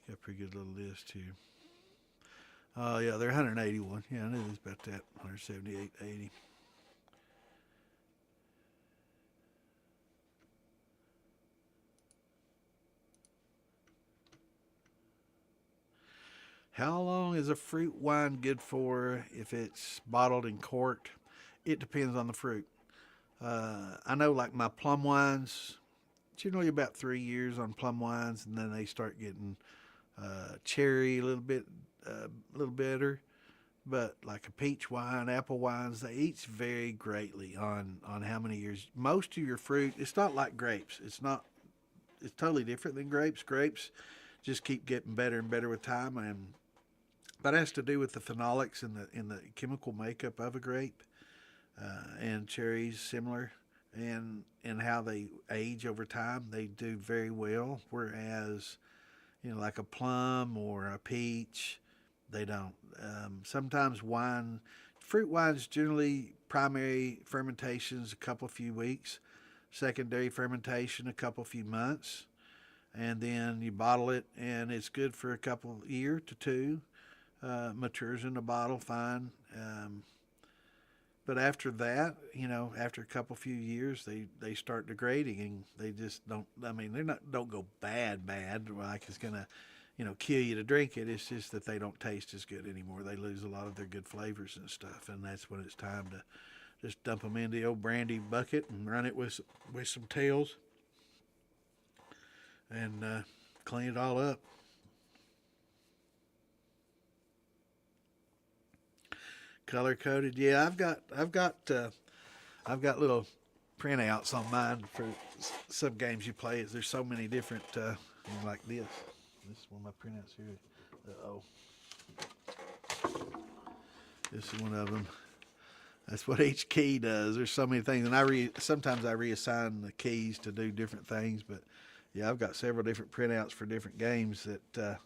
Got a pretty good little list here. Oh, yeah, they're 181. Yeah, I knew it was about that. 178.80. How long is a fruit wine good for if it's bottled and corked? It depends on the fruit. I know, like my plum wines, generally about 3 years on plum wines, and then they start getting cherry a little bitter. But like a peach wine, apple wines, they each vary greatly on how many years. Most of your fruit, it's not like grapes. It's not. It's totally different than grapes. Grapes just keep getting better and better with time, and that has to do with the phenolics in the chemical makeup of a grape. And cherries similar, and how they age over time. They do very well, whereas like a plum or a peach, they don't. Sometimes fruit wines generally primary fermentations a couple few weeks, secondary fermentation a couple few months, and then you bottle it, and it's good for a couple year to two. Matures in the bottle fine. But after that, after a couple few years, they start degrading, and they just don't. I mean, they're not don't go bad like it's gonna, kill you to drink it. It's just that they don't taste as good anymore. They lose a lot of their good flavors and stuff, and that's when it's time to just dump them in the old brandy bucket and run it with some tails, and clean it all up. Color coded, yeah. I've got little printouts on mine for some games you play. There's so many different, like this. This is one of my printouts here. Oh, this is one of them. That's what each key does. There's so many things, and sometimes I reassign the keys to do different things. But yeah, I've got several different printouts for different games that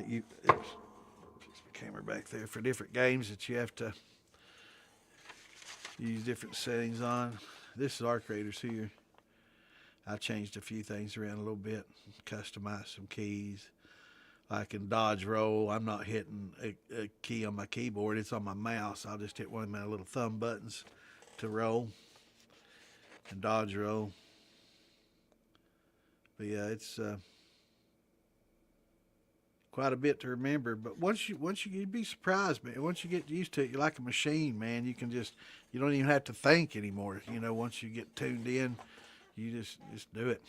you. Oops, camera back there for different games that you have to use different settings on. This is Arc Raiders here. I changed a few things around a little bit, customized some keys. Like in Dodge Roll, I'm not hitting a key on my keyboard, it's on my mouse. I'll just hit one of my little thumb buttons to roll and Dodge Roll. But yeah, it's quite a bit to remember. But you'd be surprised, man. Once you get used to it, you're like a machine, man. You don't even have to think anymore. Once you get tuned in, you just do it.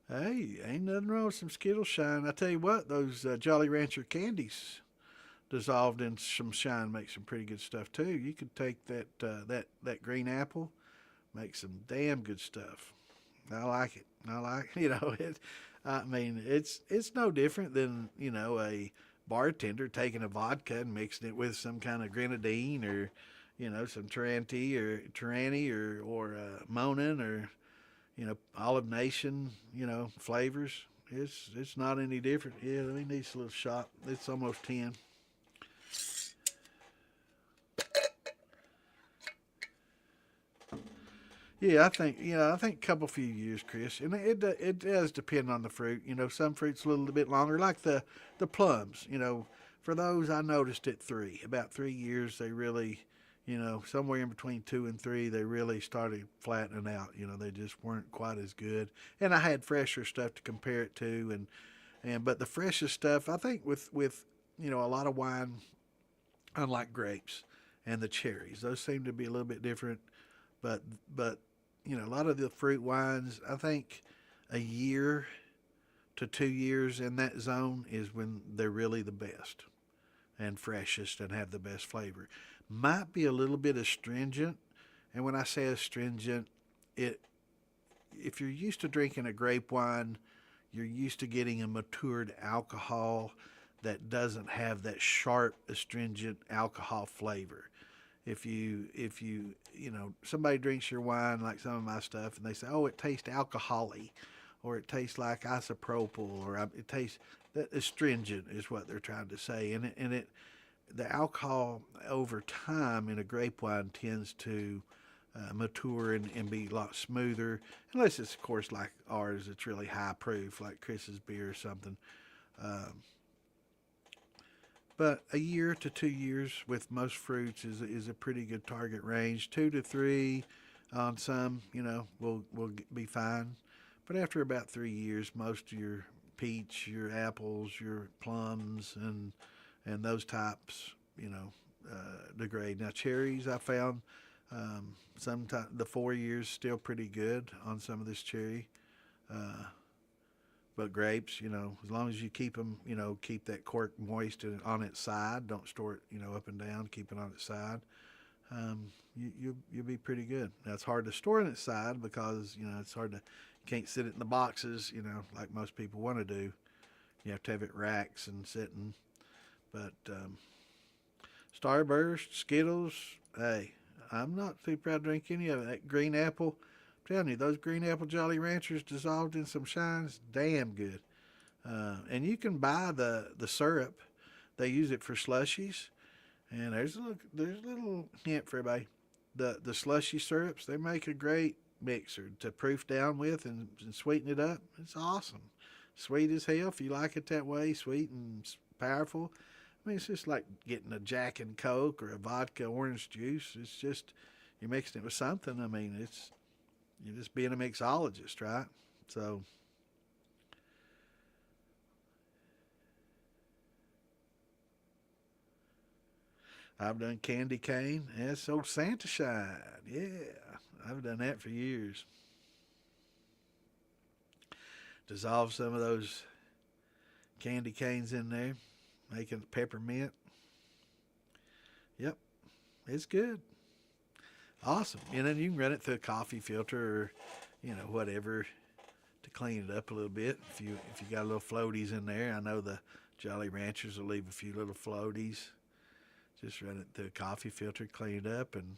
Hey, ain't nothing wrong with some Skittle shine. I tell you what, those Jolly Rancher candies dissolved in some shine make some pretty good stuff too. You could take that green apple, make some damn good stuff. I like it. It. I mean, it's no different than a bartender taking a vodka and mixing it with some kind of grenadine or some Taranti or Monin or Olive Nation flavors. It's not any different. Yeah, let me need a little shot. It's almost 10. Yeah, I think a couple few years, Chris, and it does depend on the fruit. Some fruits a little bit longer, like the plums. For those I noticed at about 3 years, they really, somewhere in between 2 and 3, they really started flattening out. They just weren't quite as good. And I had fresher stuff to compare it to, but the freshest stuff, I think, with a lot of wine, unlike grapes and the cherries, those seem to be a little bit different. But a lot of the fruit wines, I think a year to 2 years in that zone is when they're really the best and freshest and have the best flavor. Might be a little bit astringent, and when I say astringent, it if you're used to drinking a grape wine, you're used to getting a matured alcohol that doesn't have that sharp astringent alcohol flavor. If somebody drinks your wine like some of my stuff and they say, oh, it tastes alcoholic, or it tastes like isopropyl, or it tastes that astringent is what they're trying to say, and the alcohol over time in a grape wine tends to mature and be a lot smoother, unless it's of course like ours, it's really high proof, like Chris's beer or something. Um, but a year to 2 years with most fruits is a pretty good target range. 2 to 3 on some, will be fine. But after about 3 years, most of your peach, your apples, your plums, and those types, degrade. Now cherries, I found sometimes the 4 years still pretty good on some of this cherry. Uh, but grapes, as long as you keep them, keep that cork moist and on its side. Don't store it, up and down. Keep it on its side. You'll be pretty good. Now it's hard to store on its side because it's hard to. You can't sit it in the boxes, like most people want to do. You have to have it racks and sitting. But Starburst, Skittles, hey, I'm not too proud to drink any of it. That green apple, I'm telling you, those green apple Jolly Ranchers dissolved in some shines, damn good. And you can buy the syrup. They use it for slushies. And there's a little hint for everybody. The slushy syrups, they make a great mixer to proof down with and sweeten it up. It's awesome. Sweet as hell if you like it that way, sweet and powerful. I mean, it's just like getting a Jack and Coke or a vodka orange juice. It's just, you're mixing it with something. I mean, you're just being a mixologist, right? So, I've done candy cane. That's old Santa Shine. Yeah, I've done that for years. Dissolve some of those candy canes in there, making peppermint. Yep, it's good. Awesome. And then you can run it through a coffee filter or, whatever to clean it up a little bit. If you got little floaties in there, I know the Jolly Ranchers will leave a few little floaties. Just run it through a coffee filter, clean it up, and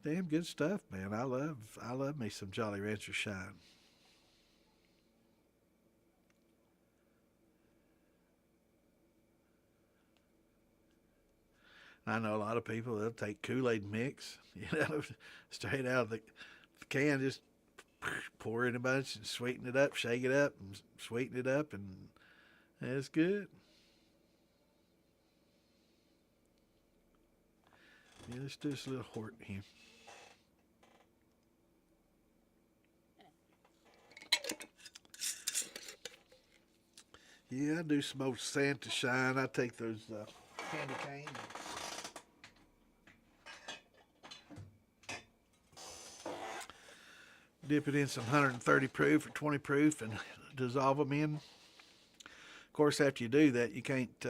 damn good stuff, man. I love me some Jolly Rancher Shine. I know a lot of people they'll take Kool-Aid mix, straight out of the can, just pour in a bunch and sweeten it up, shake it up, and sweeten it up, and it's good. Yeah, let's do this little hort here. Yeah, I do some old Santa Shine. I take those candy cane. Dip it in some 130 proof or 20 proof and dissolve them in. Of course, after you do that, you can't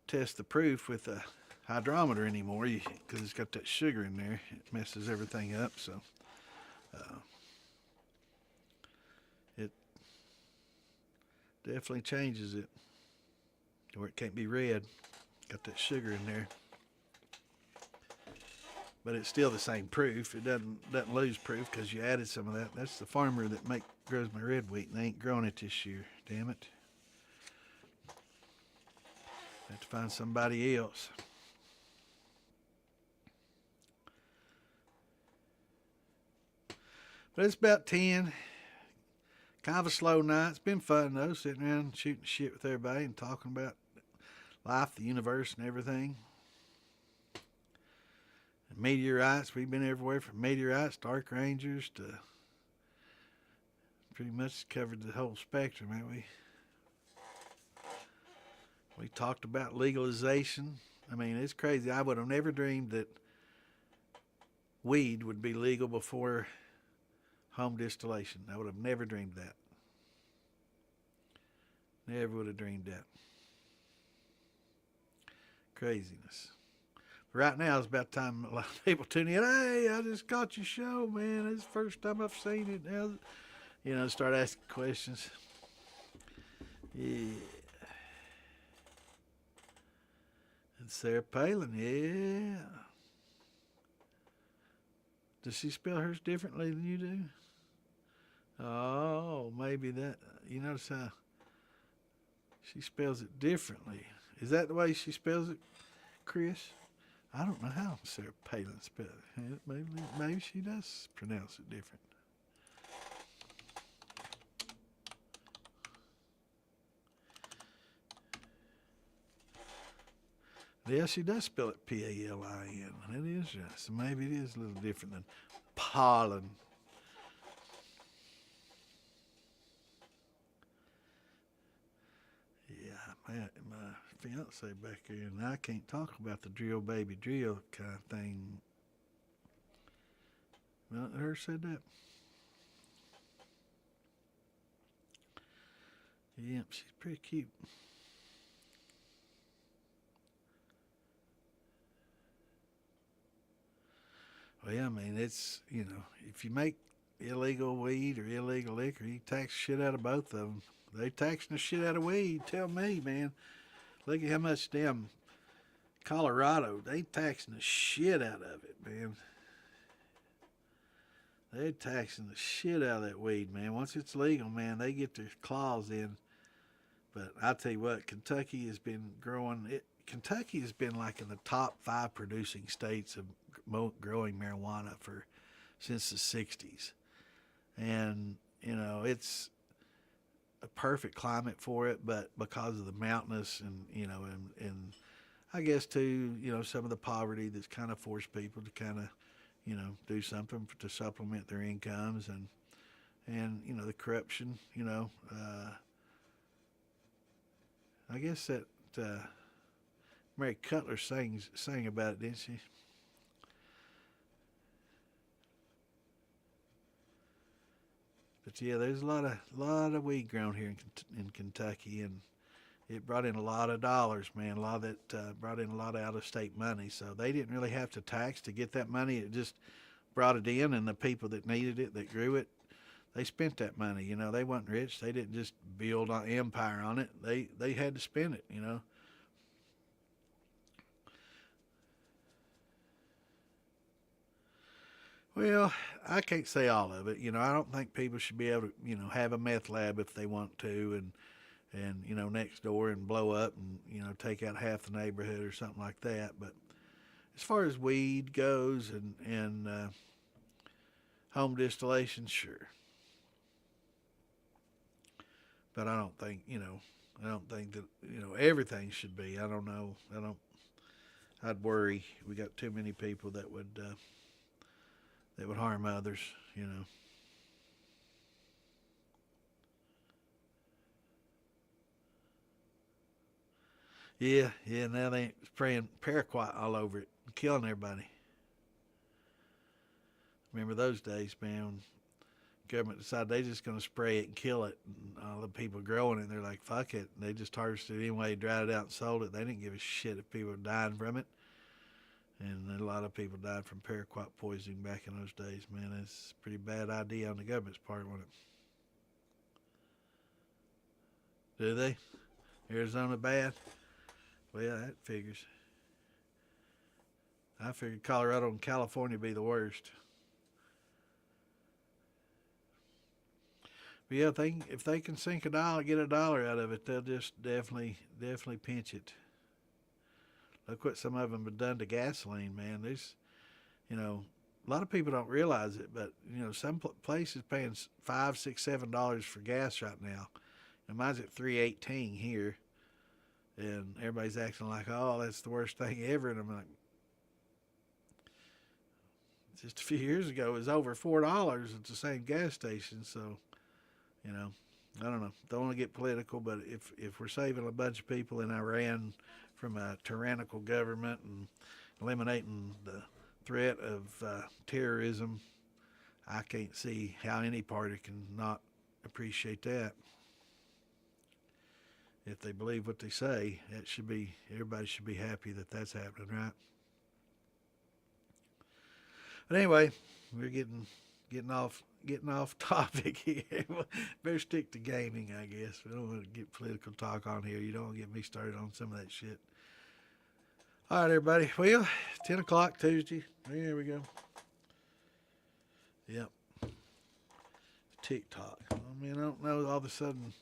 test the proof with a hydrometer anymore because it's got that sugar in there. It messes everything up. So uh, it definitely changes it, or it can't be red. Got that sugar in there. But it's still the same proof. It doesn't lose proof because you added some of that. That's the farmer that grows my red wheat, and they ain't growing it this year. Damn it! Have to find somebody else. But it's about 10. Kind of a slow night. It's been fun though, sitting around shooting shit with everybody and talking about life, the universe, and everything. Meteorites, we've been everywhere from meteorites, dark rangers to pretty much covered the whole spectrum, haven't we? We talked about legalization. I mean, it's crazy. I would have never dreamed that weed would be legal before home distillation. I would have never dreamed that. Never would have dreamed that. Craziness. Right now, it's about time a lot of people tune in. Hey, I just caught your show, man. It's the first time I've seen it. Now, start asking questions. Yeah. And Sarah Palin, yeah. Does she spell hers differently than you do? Oh, maybe that. You notice how she spells it differently. Is that the way she spells it, Chris? I don't know how Sarah Palin spells it. Maybe she does pronounce it different. Yeah, she does spell it Palin. It is right. So maybe it is a little different than pollen. Yeah, my fiance back here, and I can't talk about the drill baby drill kind of thing. Well, her said that. Yep, she's pretty cute. Well, yeah, I mean, it's, if you make illegal weed or illegal liquor, you tax the shit out of both of them. They taxing the shit out of weed. Tell me, man. Look at how much damn Colorado, they taxing the shit out of it, man. They taxing the shit out of that weed, man. Once it's legal, man, they get their claws in. But I tell you what, Kentucky has been growing. Kentucky has been like in the top 5 producing states of growing marijuana for since the '60s, and it's a perfect climate for it. But because of the mountainous and and I guess too, some of the poverty that's kind of forced people to kind of do something to supplement their incomes and the corruption. I guess that Mary Cutler sang about it, didn't she? But yeah, there's a lot of weed grown here in Kentucky, and it brought in a lot of dollars, man. A lot of that brought in a lot of out-of-state money, so they didn't really have to tax to get that money. It just brought it in, and the people that needed it, that grew it, they spent that money. They wasn't rich. They didn't just build an empire on it. They had to spend it. Well, I can't say all of it. I don't think people should be able to, have a meth lab if they want to, and next door and blow up and take out half the neighborhood or something like that. But as far as weed goes and home distillation, sure. But I don't think that everything should be. I don't know. I don't. I'd worry. We got too many people that would harm others. Yeah, yeah. Now they spraying paraquat all over it, killing everybody. Remember those days, man? When government decided they just going to spray it and kill it, and all the people growing it, they're like, "Fuck it." And they just harvested it anyway, dried it out, and sold it. They didn't give a shit if people were dying from it. And a lot of people died from paraquat poisoning back in those days, man. It's a pretty bad idea on the government's part, wasn't it? Do they? Arizona bad? Well, that figures. I figured Colorado and California be the worst. But yeah, if they can sink a dollar, get a dollar out of it, they'll just definitely pinch it. Look what some of them have done to gasoline, man. A lot of people don't realize it, but some places paying $5, $6, $7 for gas right now. And mine's at 3.18 here, and everybody's acting like, oh, that's the worst thing ever. And I'm like, just a few years ago, it was over $4 at the same gas station. So, you know, I don't know. Don't want to get political, but if we're saving a bunch of people in Iran from a tyrannical government and eliminating the threat of terrorism, I can't see how any party can not appreciate that. If they believe what they say, everybody should be happy that that's happening, right? But anyway, we're getting off topic here. Better stick to gaming, I guess. We don't want to get political talk on here. You don't want to get me started on some of that shit. All right, everybody. Well, 10 o'clock Tuesday. There we go. Yep. TikTok. I mean, I don't know, all of a sudden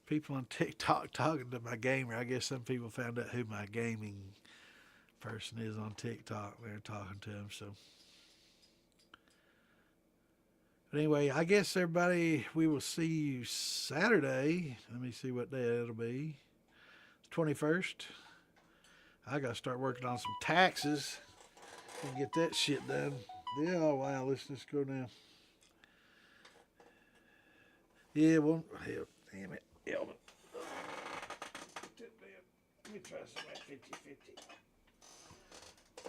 people on TikTok talking to my gamer. I guess some people found out who my gaming person is on TikTok. They're talking to him, so. But anyway, I guess everybody, we will see you Saturday. Let me see what day it'll be. 21st. I got to start working on some taxes and get that shit done. Yeah, oh wow, let's just go now. Yeah, well, hell, damn it. Elvin. Let me try some of that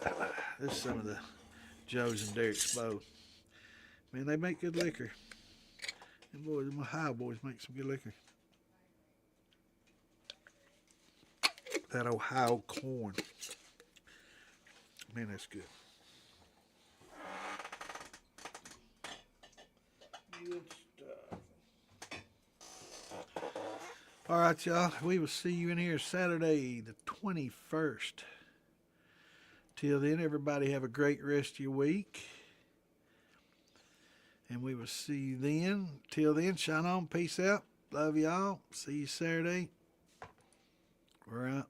50-50. This is some of the Joe's and Derek's Bow. Man, they make good liquor. And boys, my Ohio boys make some good liquor. That Ohio corn. Man, that's good. Good stuff. All right, y'all. We will see you in here Saturday, the 21st. Till then, everybody have a great rest of your week. And we will see you then. Till then, shine on. Peace out. Love y'all. See you Saturday. We're out.